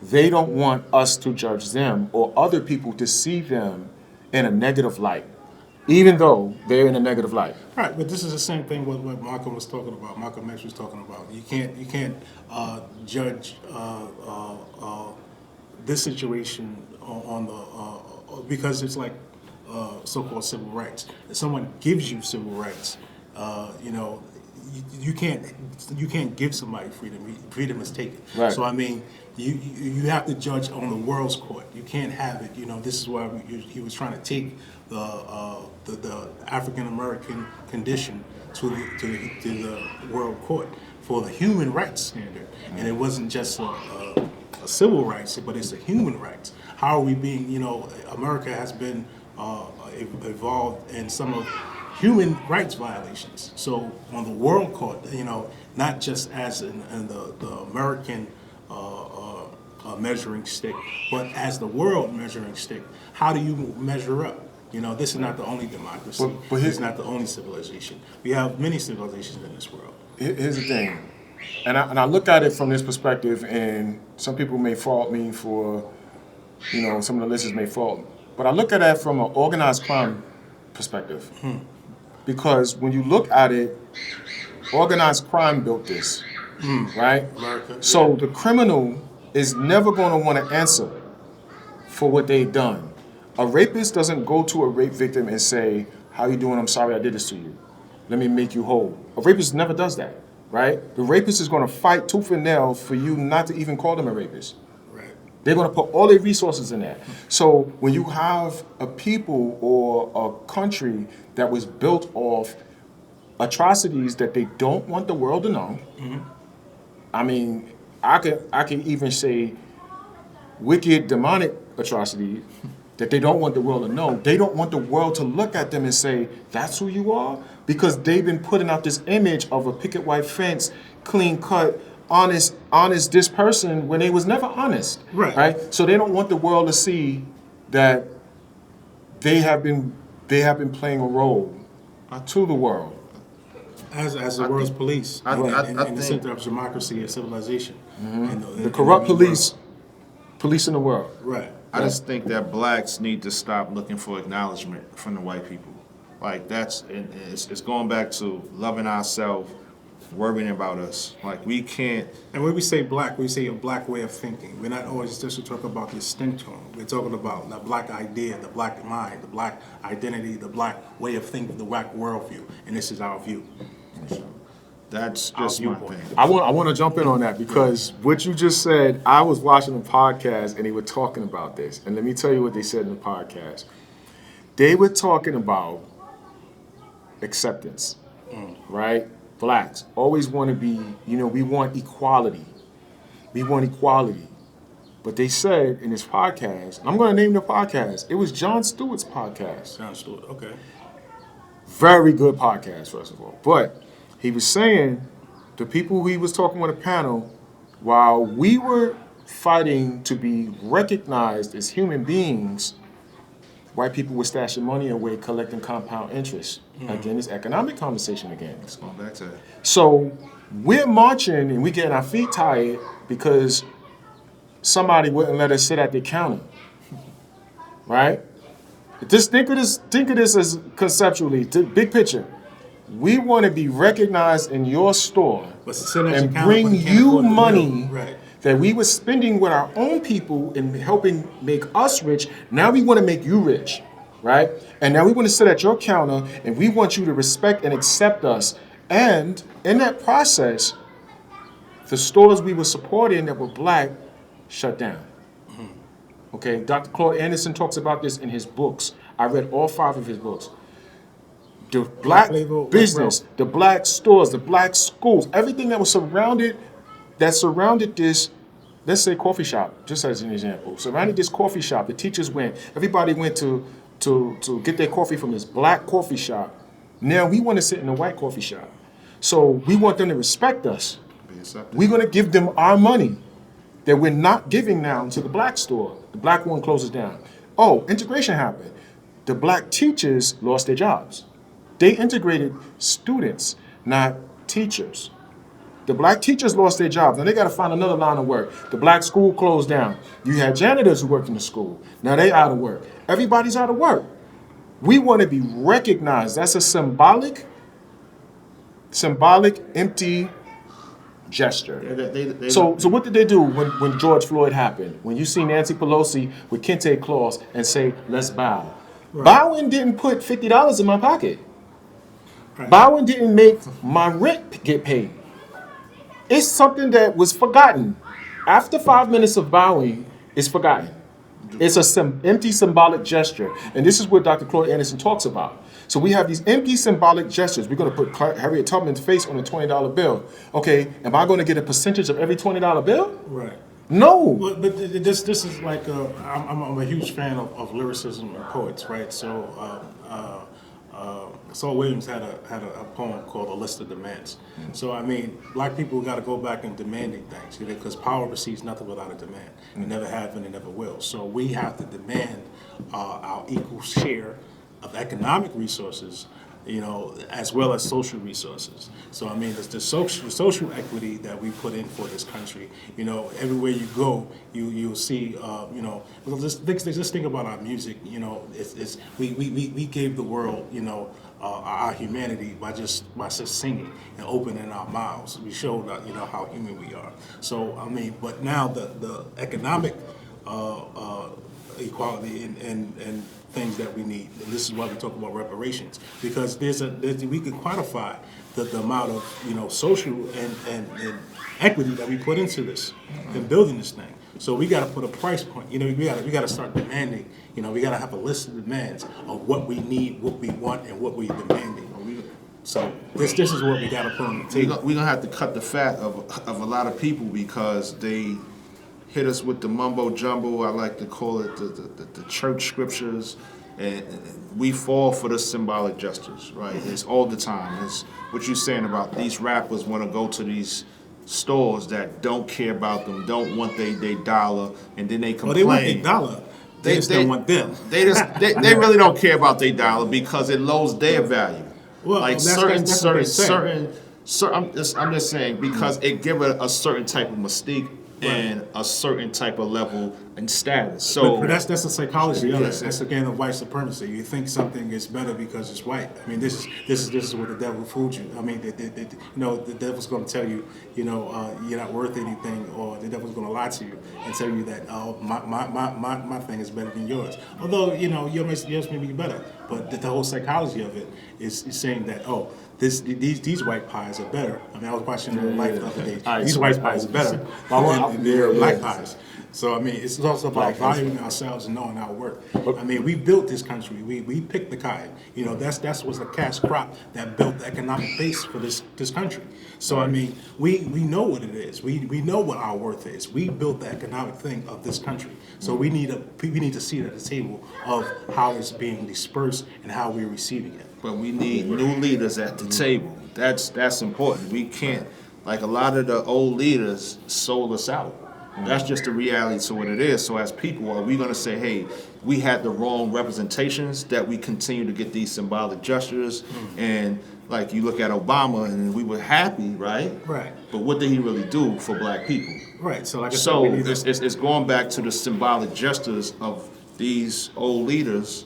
They don't want us to judge them or other people to see them in a negative light, even though they're in a negative light. Right, but this is the same thing what Malcolm was talking about. Malcolm X was talking about. You can't judge this situation on the because it's like so-called civil rights. If someone gives you civil rights, you can't give somebody freedom. Freedom is taken. Right. So I mean, you have to judge on the world's court. You can't have it. This is why he was trying to take the African American condition to the world court for the human rights standard, and it wasn't just a civil rights, but it's a human rights. How are we being? America has been evolved in some of human rights violations. So on the world court, not just as in the American measuring stick, but as the world measuring stick. How do you measure up? This is not the only democracy. But it's not the only civilization. We have many civilizations in this world. Here's the thing, and I look at it from this perspective, and some people may fault me for, some of the listeners may fault, but I look at it from an organized crime perspective. Because when you look at it, organized crime built this, right? America. So the criminal is never going to want to answer for what they've done. A rapist doesn't go to a rape victim and say, "How you doing? I'm sorry I did this to you. Let me make you whole." A rapist never does that, right? The rapist is going to fight tooth and nail for you not to even call them a rapist. Right. They're going to put all their resources in that. So when you have a people or a country that was built off atrocities that they don't want the world to know, I mean, I can even say wicked, demonic atrocities that they don't want the world to know. They don't want the world to look at them and say, that's who you are? Because they've been putting out this image of a picket white fence, clean cut, honest this person when they was never honest. Right? So they don't want the world to see that they have been playing a role to the world. As the world's police, I in the think- center of democracy and civilization. And The corrupt police policing the world. Right. I just think that blacks need to stop looking for acknowledgement from the white people. Like it's going back to loving ourselves, worrying about us. Like we can't. And when we say black, we say a black way of thinking. We're not always just talking about the skin tone. We're talking about the black idea, the black mind, the black identity, the black way of thinking, the black worldview. And this is our view. That's just my thing. I want to jump in on that because what you just said, I was watching a podcast and they were talking about this. And let me tell you what they said in the podcast. They were talking about acceptance, right? Blacks always want to be, we want equality. We want equality. But they said in this podcast, I'm going to name the podcast, it was Jon Stewart's podcast. Jon Stewart, okay. Very good podcast, first of all. But he was saying the people he was talking with a panel, while we were fighting to be recognized as human beings, white people were stashing money away, collecting compound interest. Again, it's economic conversation again. Let's go back to that. So we're marching and we getting our feet tired because somebody wouldn't let us sit at the counter, right? Just think of this as conceptually, big picture. We want to be recognized in your store and bring you money that we were spending with our own people and helping make us rich. Now we want to make you rich, right? And now we want to sit at your counter and we want you to respect and accept us. And in that process, the stores we were supporting that were black shut down. Okay, Dr. Claude Anderson talks about this in his books. I read all 5 of his books. The black business, the black stores, the black schools, everything that was surrounded this, let's say coffee shop, just as an example, surrounded this coffee shop. The teachers went, everybody went to get their coffee from this black coffee shop. Now we want to sit in a white coffee shop. So we want them to respect us. We're going to give them our money that we're not giving now to the black store. The black one closes down. Oh, integration happened. The black teachers lost their jobs. They integrated students, not teachers. The black teachers lost their jobs. Now they got to find another line of work. The black school closed down. You had janitors who worked in the school. Now they out of work. Everybody's out of work. We want to be recognized. That's a symbolic, empty gesture. So what did they do when George Floyd happened? When you see Nancy Pelosi with kente cloths and say, let's bow. Right. Bowing didn't put $50 in my pocket. Right. Bowing didn't make my rent get paid. It's something that was forgotten. After 5 minutes of bowing, it's forgotten. It's an empty symbolic gesture. And this is what Dr. Claude Anderson talks about. So we have these empty symbolic gestures. We're going to put Harriet Tubman's face on a $20 bill. Okay, am I going to get a percentage of every $20 bill? Right. No. But this is like, I'm a huge fan of lyricism and poets, right? So Saul Williams had a poem called A List of Demands. So, I mean, black people got to go back and demanding things, because power receives nothing without a demand. It never have and it never will. So we have to demand our equal share of economic resources, as well as social resources. So, I mean, it's the social equity that we put in for this country. Everywhere you go, you'll see, just think about our music. We gave the world, our humanity by just singing and opening our mouths. We showed, how human we are. So, I mean, but now the economic equality and things that we need. And this is why we talk about reparations, because we can quantify the amount of social and equity that we put into this and building this thing. So we got to put a price point. We got to start demanding. We got to have a list of demands of what we need, what we want, and what we're demanding. So this is what we got to put on the table. We're gonna have to cut the fat of a lot of people because they hit us with the mumbo jumbo. I like to call it the church scriptures, and we fall for the symbolic gestures, right? It's all the time. It's what you're saying about these rappers want to go to these stores that don't care about them, don't want they dollar, and then they complain. Well, they want their dollar. They just don't want them. They really don't care about their dollar because it lowers their value. Well, like that's what they say. I'm just saying because it gives it a certain type of mystique and a certain type of level and status. So but that's the psychology of it. That's again of white supremacy. You think something is better because it's white. I mean, this is where the devil fooled you. I mean, the devil's going to tell you, you're not worth anything, or the devil's going to lie to you and tell you that my thing is better than yours. Although yours may be better, but the whole psychology of it is saying that these white pies are better. I mean, I was watching Life the other day. These white pies are better than their black pies. So, I mean, it's also about valuing ourselves and knowing our worth. I mean, we built this country. We picked the cotton. That's what's the cash crop that built the economic base for this country. So, I mean, we know what it is. We know what our worth is. We built the economic thing of this country. So we need to see it at the table of how it's being dispersed and how we're receiving it. But we need new leaders at the table. That's important. We can't, like a lot of the old leaders sold us out. That's just the reality to what it is. So as people, are we going to say, hey, we had the wrong representations, that we continue to get these symbolic gestures? And like you look at Obama and we were happy, right? Right. But what did he really do for black people? Right. So like I said, it's going back to the symbolic gestures of these old leaders.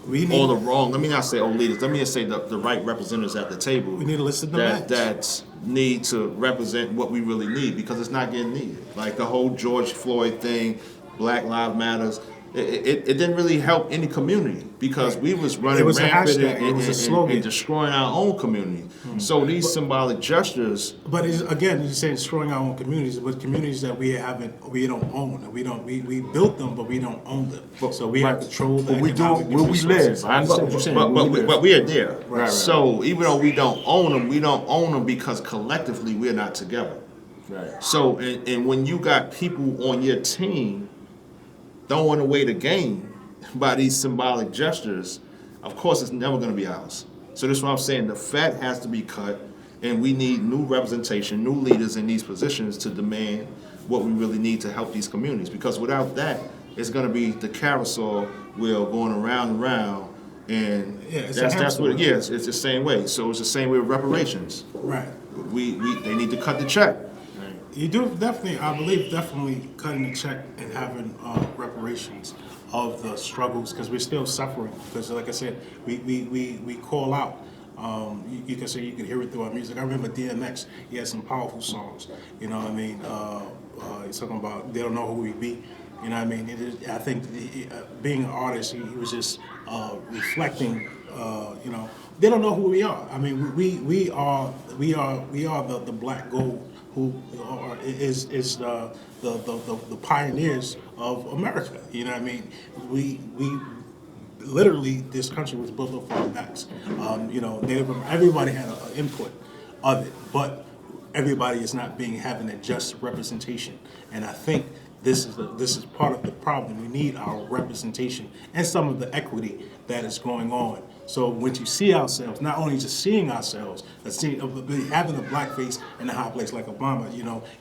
Or the wrong, let me not say old leaders, let me just say the right representatives at the table. We need to listen to that need to represent what we really need, because it's not getting needed. Like the whole George Floyd thing, Black Lives Matters, it didn't really help any community because we was running rampant and destroying our own community. So these symbolic gestures. But again, you're saying destroying our own communities, but communities that we don't own. We built them, but we don't own them. So we have control. But we do where we live. I understand what you're saying. But we are there. Right. So even though we don't own them because collectively we're not together. Right. So and when you got people on your team throwing away the game by these symbolic gestures, of course it's never going to be ours. So that's what I'm saying. The fat has to be cut, and we need new representation, new leaders in these positions to demand what we really need to help these communities. Because without that, it's going to be the carousel wheel going around and around, and that's what it is. It's the same way. So it's the same way with reparations. Right. They need to cut the check. You do definitely, I believe, cutting the check and having reparations of the struggles, because we're still suffering. Because, like I said, we call out. You can say you can hear it through our music. I remember DMX. He had some powerful songs. You know what I mean? He's talking about they don't know who we be. You know what I mean? I think being an artist, he was just reflecting. They don't know who we are. I mean, we are the black gold, who is the pioneers of America. You know what I mean? We literally, this country was built up on our backs. Everybody had an input of it, but everybody is not having a just representation. And I think this is part of the problem. We need our representation and some of the equity that is going on. So when you see ourselves, not only just seeing ourselves, but having a black face in a high place like Obama,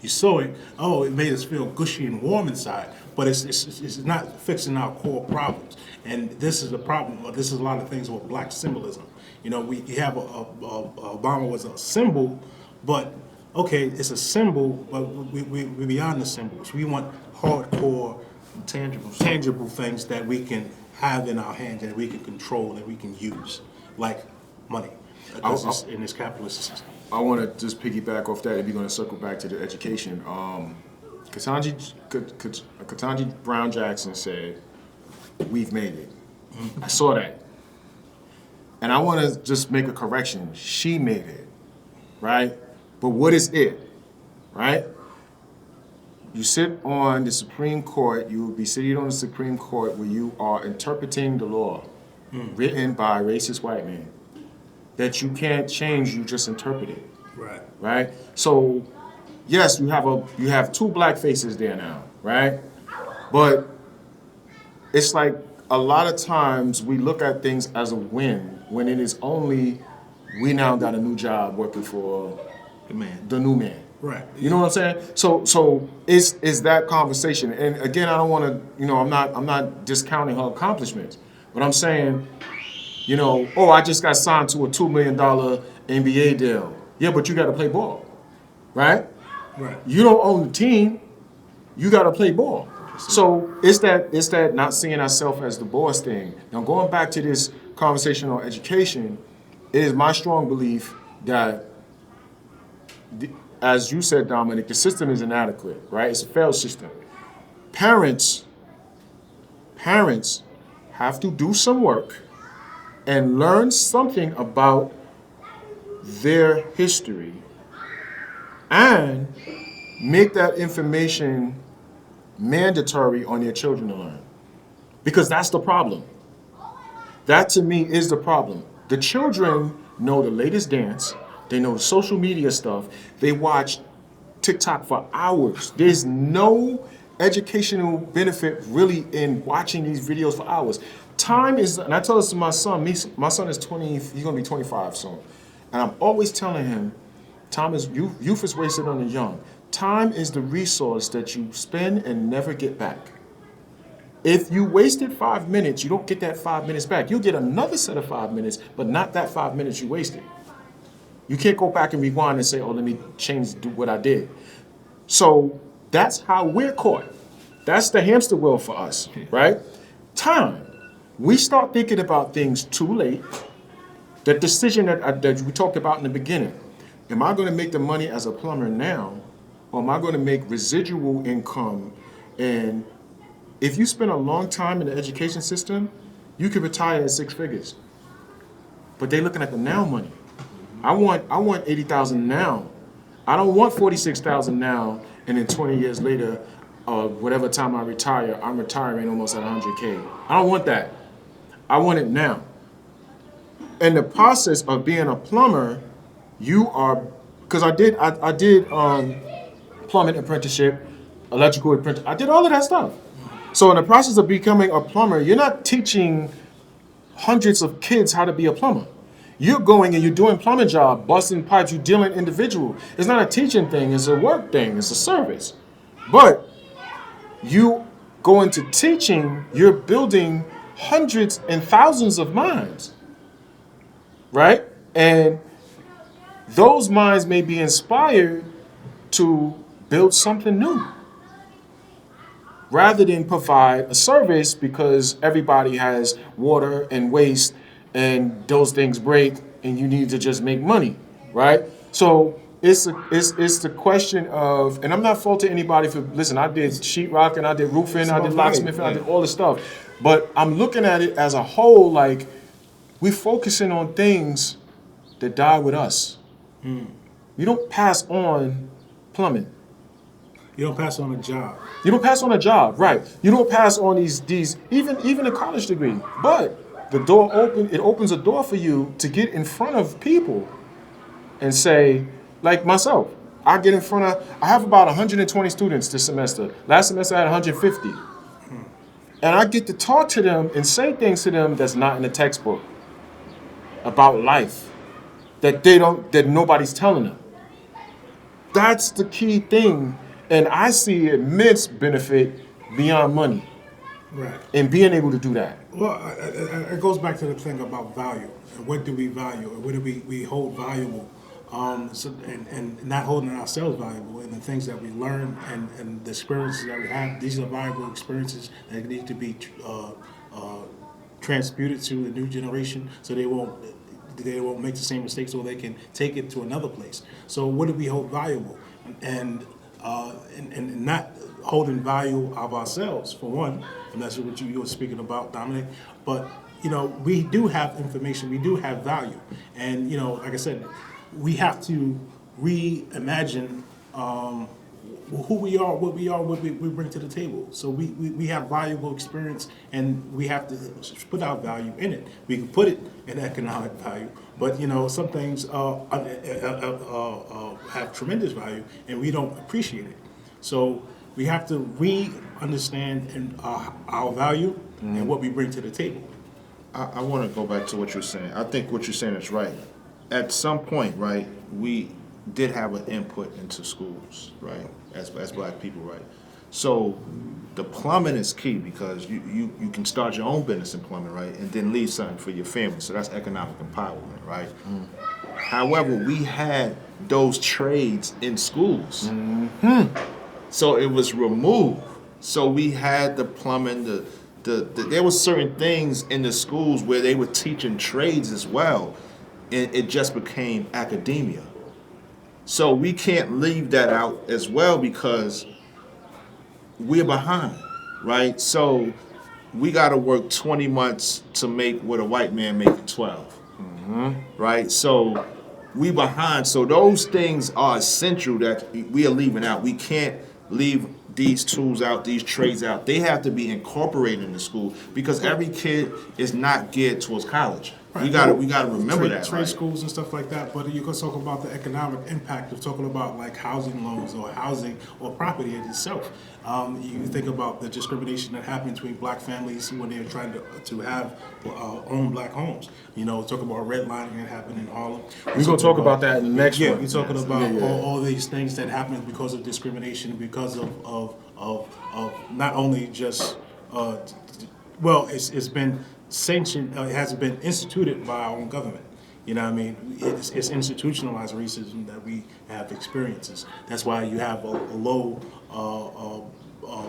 you saw it. Oh, it made us feel gushy and warm inside, but it's not fixing our core problems. And this is the problem. This is a lot of things with black symbolism. We have Obama was a symbol, but okay, it's a symbol, but we're beyond the symbols. We want hardcore, tangible things that we can have in our hands, that we can control, that we can use, like money, in this capitalist system. I want to just piggyback off that, if you're going to circle back to the education. Ketanji Brown Jackson said, "We've made it." I saw that. And I want to just make a correction. She made it, right? But what is it, right? You sit on the Supreme Court, you will be seated on the Supreme Court where you are interpreting the law written by a racist white man that you can't change, you just interpret it. Right. Right? So, yes, you have two black faces there now. right? But it's like a lot of times we look at things as a win when it is only we now got a new job working for the new man. Right. You know what I'm saying? So it's that conversation. And again, I don't want to, I'm not discounting her accomplishments, but I'm saying, I just got signed to a $2 million NBA deal. Yeah, but you got to play ball, right? Right. You don't own the team. You got to play ball. So it's that not seeing ourselves as the boss thing. Now going back to this conversation on education, it is my strong belief that, as you said, Dominic, the system is inadequate, right? It's a failed system. Parents have to do some work and learn something about their history and make that information mandatory on their children to learn. Because that's the problem. That to me is the problem. The children know the latest dance, they know the social media stuff, they watch TikTok for hours. There's no educational benefit really in watching these videos for hours. Time is, and I tell this to my son, my son is 20, he's gonna be 25 soon. And I'm always telling him, time is, youth is wasted on the young. Time is the resource that you spend and never get back. If you wasted 5 minutes, you don't get that 5 minutes back. You'll get another set of 5 minutes, but not that 5 minutes you wasted. You can't go back and rewind and say, let me do what I did. So that's how we're caught. That's the hamster wheel for us, right? Time. We start thinking about things too late. The decision that we talked about in the beginning. Am I going to make the money as a plumber now, or am I going to make residual income? And if you spend a long time in the education system, you could retire at 6 figures. But they're looking at the now money. I want 80,000 now. I don't want 46,000 now, and then 20 years later, whatever time I retire, I'm retiring almost at 100K. I don't want that. I want it now. In the process of being a plumber, you are, because I did plumbing apprenticeship, electrical apprenticeship. I did all of that stuff. So in the process of becoming a plumber, you're not teaching hundreds of kids how to be a plumber. You're going and you're doing plumbing job, busting pipes, you're dealing individual. It's not a teaching thing, it's a work thing, it's a service. But you go into teaching, you're building hundreds and thousands of minds, right? And those minds may be inspired to build something new rather than provide a service because everybody has water and waste and those things break and you need to just make money, right? So it's the question of, and I'm not faulting anybody for, listen, I did sheetrock and I did roofing, I did locksmithing, I did all this stuff. But I'm looking at it as a whole, like we're focusing on things that die with us. You don't pass on plumbing. You don't pass on a job. You don't pass on a job, right? You don't pass on these even a college degree. But the door opens a door for you to get in front of people and say, like myself, I have about 120 students this semester. Last semester I had 150. And I get to talk to them and say things to them that's not in the textbook about life that nobody's telling them. That's the key thing. And I see immense benefit beyond money. Right. And being able to do that. Well, it goes back to the thing about value. And what do we value? And what do we hold valuable? And not holding ourselves valuable, and the things that we learn and the experiences that we have. These are valuable experiences that need to be transmuted to the new generation, so they won't make the same mistakes, so they can take it to another place. So what do we hold valuable? And not holding value of ourselves, for one, and that's what you were speaking about, Dominic. But we do have information, we do have value, and like I said, we have to reimagine who we are, what we bring to the table. So we have valuable experience, and we have to put our value in it. We can put it in economic value, but some things have tremendous value, and we don't appreciate it. So we have to understand and our value and what we bring to the table. I want to go back to what you're saying. I think what you're saying is right. At some point, right, we did have an input into schools, right, as black people, right? So the plumbing is key because you can start your own business in plumbing, right, and then leave something for your family. So that's economic empowerment, right? However, we had those trades in schools. So it was removed. So we had the plumbing, there were certain things in the schools where they were teaching trades as well, and it just became academia. So we can't leave that out as well because we're behind, right? So we got to work 20 months to make what a white man making 12, right? So we behind. So those things are essential that we are leaving out. We can't leave these tools out, these trades out. They have to be incorporated in the school because every kid is not geared towards college. Right. We gotta remember that. Trade right? schools and stuff like that, but you can talk about the economic impact of talking about like housing loans or housing or property in itself. You think about the discrimination that happened between black families when they're trying to have own black homes. You know, talk about redlining that happened in Harlem. We're gonna talk about that in the next one. Yeah, you're talking about Yeah. all these things that happen because of discrimination, because of not only just it's been sanctioned, it has been instituted by our own government. You know what I mean? It's institutionalized racism that we have experiences. That's why you have a low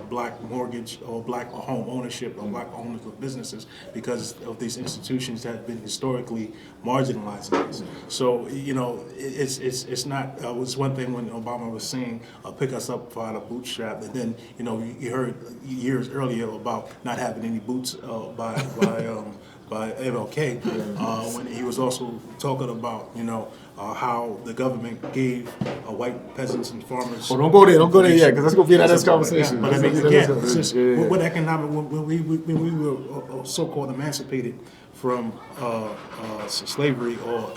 black mortgage or black home ownership or black owners of businesses because of these institutions that have been historically marginalizing us. So, you know, it's not, it was one thing when Obama was saying, pick us up by the bootstrap, and then, you know, you heard years earlier about not having any boots by MLK, when he was also talking about, you know, how the government gave white peasants and farmers. Oh, don't go there yet, because that's gonna be that next conversation. But I mean, again, it's just what economic when we were so-called emancipated from slavery or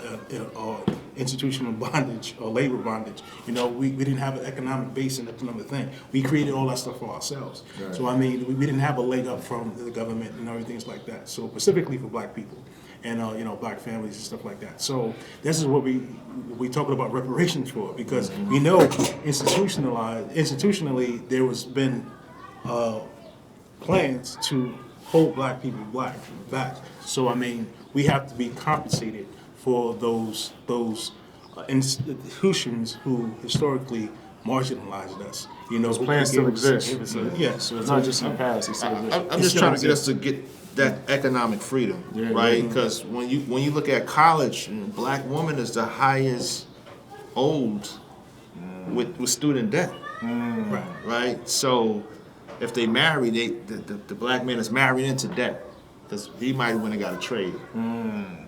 institutional bondage or labor bondage, you know, we didn't have an economic base in another thing. We created all that stuff for ourselves. Right. So I mean, we didn't have a leg up from the government and everything like that. So specifically for black people and you know, black families and stuff like that. So this is what we talking about reparations for, because we know institutionally there was been plans to hold black people back. So I mean, we have to be compensated for those institutions who historically marginalized us. You know, those plans still exist. Yes, so it's not just in the past. It still exists. I'm just trying to get us to get that economic freedom, right? Because when you look at college, black woman is the highest owed with student debt, right? So if they marry, the black man is married into debt because he might have went and got a trade.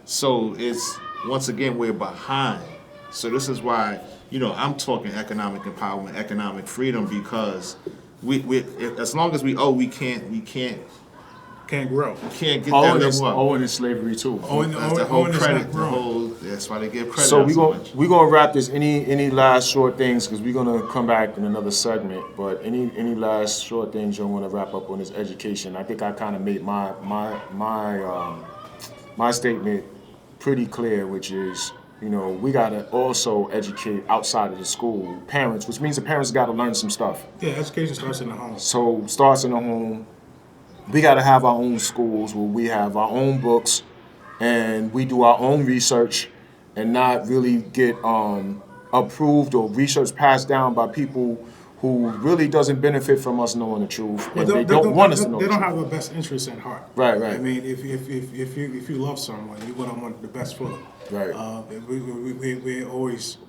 So it's, once again, we're behind. So this is why, you know, I'm talking economic empowerment, economic freedom, because we as long as we owe, we can't grow. Can't get that level up. Owing is slavery too. That's the whole credit. That's why they give credit. So we're gonna wrap this. Any last short things, because we're gonna come back in another segment. But any last short things you want to wrap up on this education? I think I kind of made my statement pretty clear, which is, you know, we gotta also educate outside of the school, parents, which means the parents gotta learn some stuff. Yeah, education starts in the home. So starts in the home. We got to have our own schools where we have our own books and we do our own research and not really get approved or research passed down by people who really doesn't benefit from us knowing the truth, and they don't want us to know. They don't have the best interests at heart. Right. I mean, if you love someone, you want the best for them. Right. We're always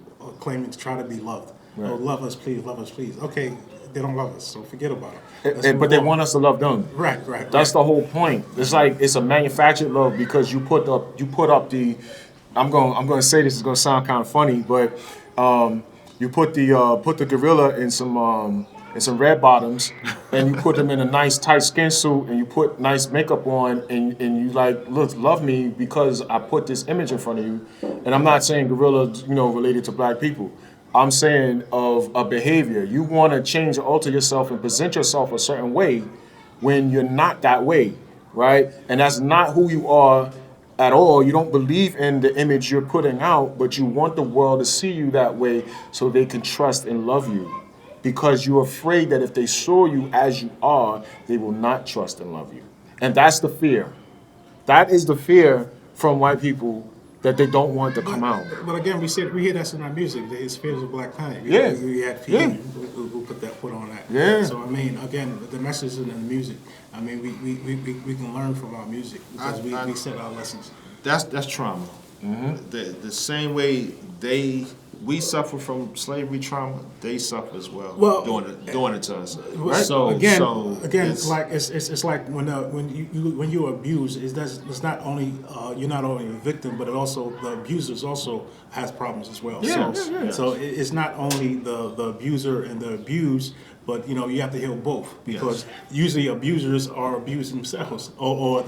claiming to try to be loved. Right. Oh, love us, please. Okay. They don't love us, so forget about it. But they want us to love them. Right. That's the whole point. It's like it's a manufactured love because you put up the. I'm going to say this is going to sound kind of funny, but you put the gorilla in some red bottoms, and you put them in a nice tight skin suit, and you put nice makeup on, and you like, look, love me because I put this image in front of you. And I'm not saying gorilla, you know, related to black people. I'm saying of a behavior. You want to change or alter yourself and present yourself a certain way when you're not that way, right? And that's not who you are at all. You don't believe in the image you're putting out, but you want the world to see you that way so they can trust and love you. Because you're afraid that if they saw you as you are, they will not trust and love you. And that's the fear. That is the fear from white people that they don't want to come out. But again, we hear that in our music. It's Fears of Black Planet. Yeah. We had Yeah. people who put on that. Yeah. So I mean, again, the message in the music. I mean, we can learn from our music because we set our lessons. That's trauma. The same way we suffer from slavery trauma, they suffer as well. Well, doing it to us. Right. So Again, it's like it's like when you abuse, it's not only you're not only a victim, but it also the abusers also has problems as well. Yeah, So yeah, yeah. so it's not only the abuser and the abused, but you have to heal both because usually abusers are abused themselves or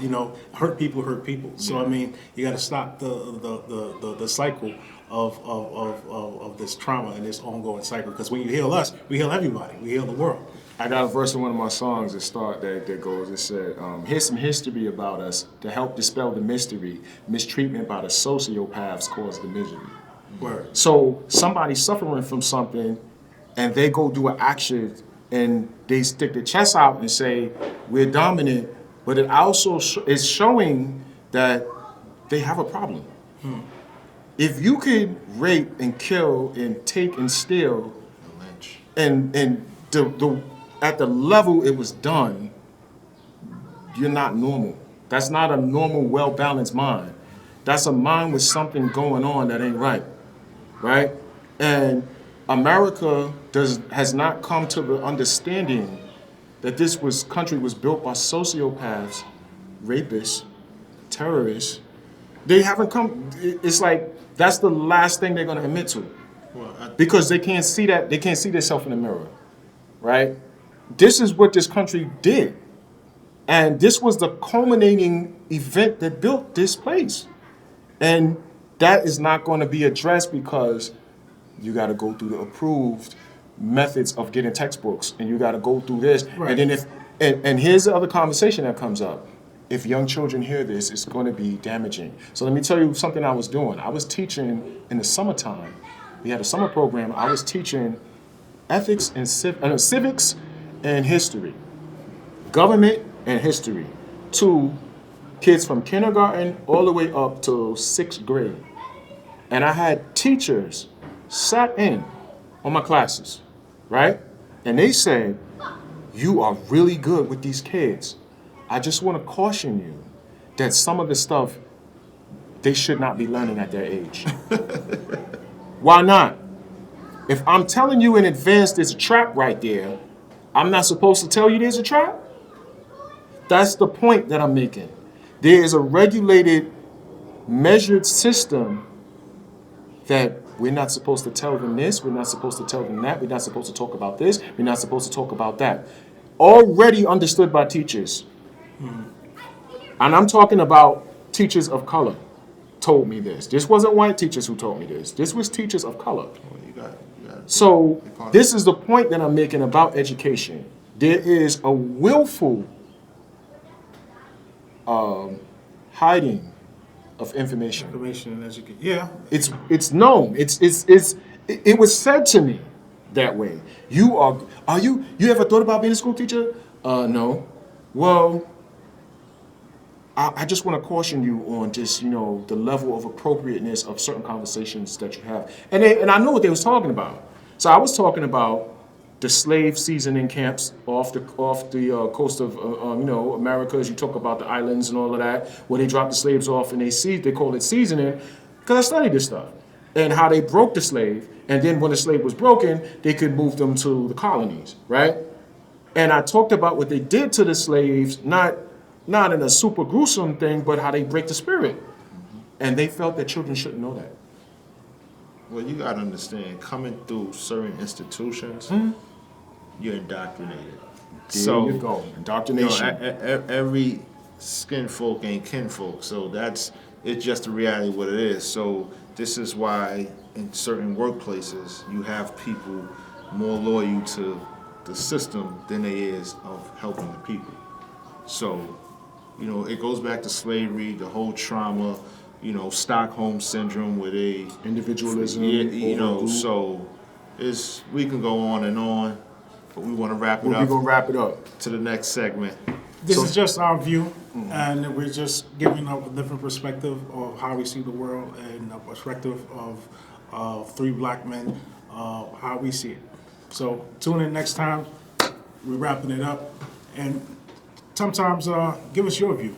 hurt people. So I mean you got to stop the cycle of this trauma and this ongoing cycle because when you heal us, we heal everybody. We heal the world. I got a verse in one of my songs that goes, it said, here's some history about us to help dispel the mystery. Mistreatment by the sociopaths caused the misery. Word. So somebody's suffering from something and they go do an action and they stick their chest out and say, we're dominant, but it also is showing that they have a problem. If you could rape and kill and take and steal Lynch. and the at the level it was done, you're not normal. That's not a normal, well-balanced mind. That's a mind with something going on that ain't right, right? And America has not come to the understanding that this country was built by sociopaths, rapists, terrorists. They haven't come. It's like that's the last thing they're going to admit to, because they can't see that. They can't see themselves in the mirror, right? This is what this country did, and this was the culminating event that built this place, and that is not going to be addressed because you got to go through the approved methods of getting textbooks, and you got to go through this, Right. and then and here's the other conversation that comes up. If young children hear this, it's going to be damaging. So let me tell you something I was doing. I was teaching in the summertime. We had a summer program. I was teaching ethics and civics and history, government and history, to kids from kindergarten all the way up to 6th grade. And I had teachers sat in on my classes, right? And they said, you are really good with these kids. I just want to caution you that some of the stuff they should not be learning at their age. Why not? If I'm telling you in advance there's a trap right there, I'm not supposed to tell you there's a trap? That's the point that I'm making. There is a regulated, measured system that we're not supposed to tell them this, we're not supposed to tell them that, we're not supposed to talk about this, we're not supposed to talk about that. Already understood by teachers. And I'm talking about teachers of color told me this. This wasn't white teachers who told me this. This was teachers of color. You got So this is the point that I'm making about education. There is a willful hiding of information. Information and education. Yeah. It's known. It was said to me that way. You ever thought about being a school teacher? No. Well, I just want to caution you on just, the level of appropriateness of certain conversations that you have. And I know what they was talking about. So I was talking about the slave seasoning camps off the coast of America, as you talk about the islands and all of that, where they drop the slaves off and they call it seasoning, because I studied this stuff and how they broke the slave, and then when the slave was broken, they could move them to the colonies, right? And I talked about what they did to the slaves, not in a super gruesome thing, but how they break the spirit, and they felt that children shouldn't know that. Well, you got to understand, coming through certain institutions, you're indoctrinated. There you go, indoctrination. Every skin folk ain't kinfolk, so it's just the reality of what it is. So this is why in certain workplaces, you have people more loyal to the system than they is of helping the people. So, it goes back to slavery, the whole trauma, Stockholm syndrome where they Individualism. yeah, overruled. so we can go on, but we want to wrap it We're up gonna wrap it up. to the next segment. This is just our view, and we're just giving a different perspective of how we see the world and a perspective of three black men, how we see it. So tune in next time. We're wrapping it up, and sometimes give us your view.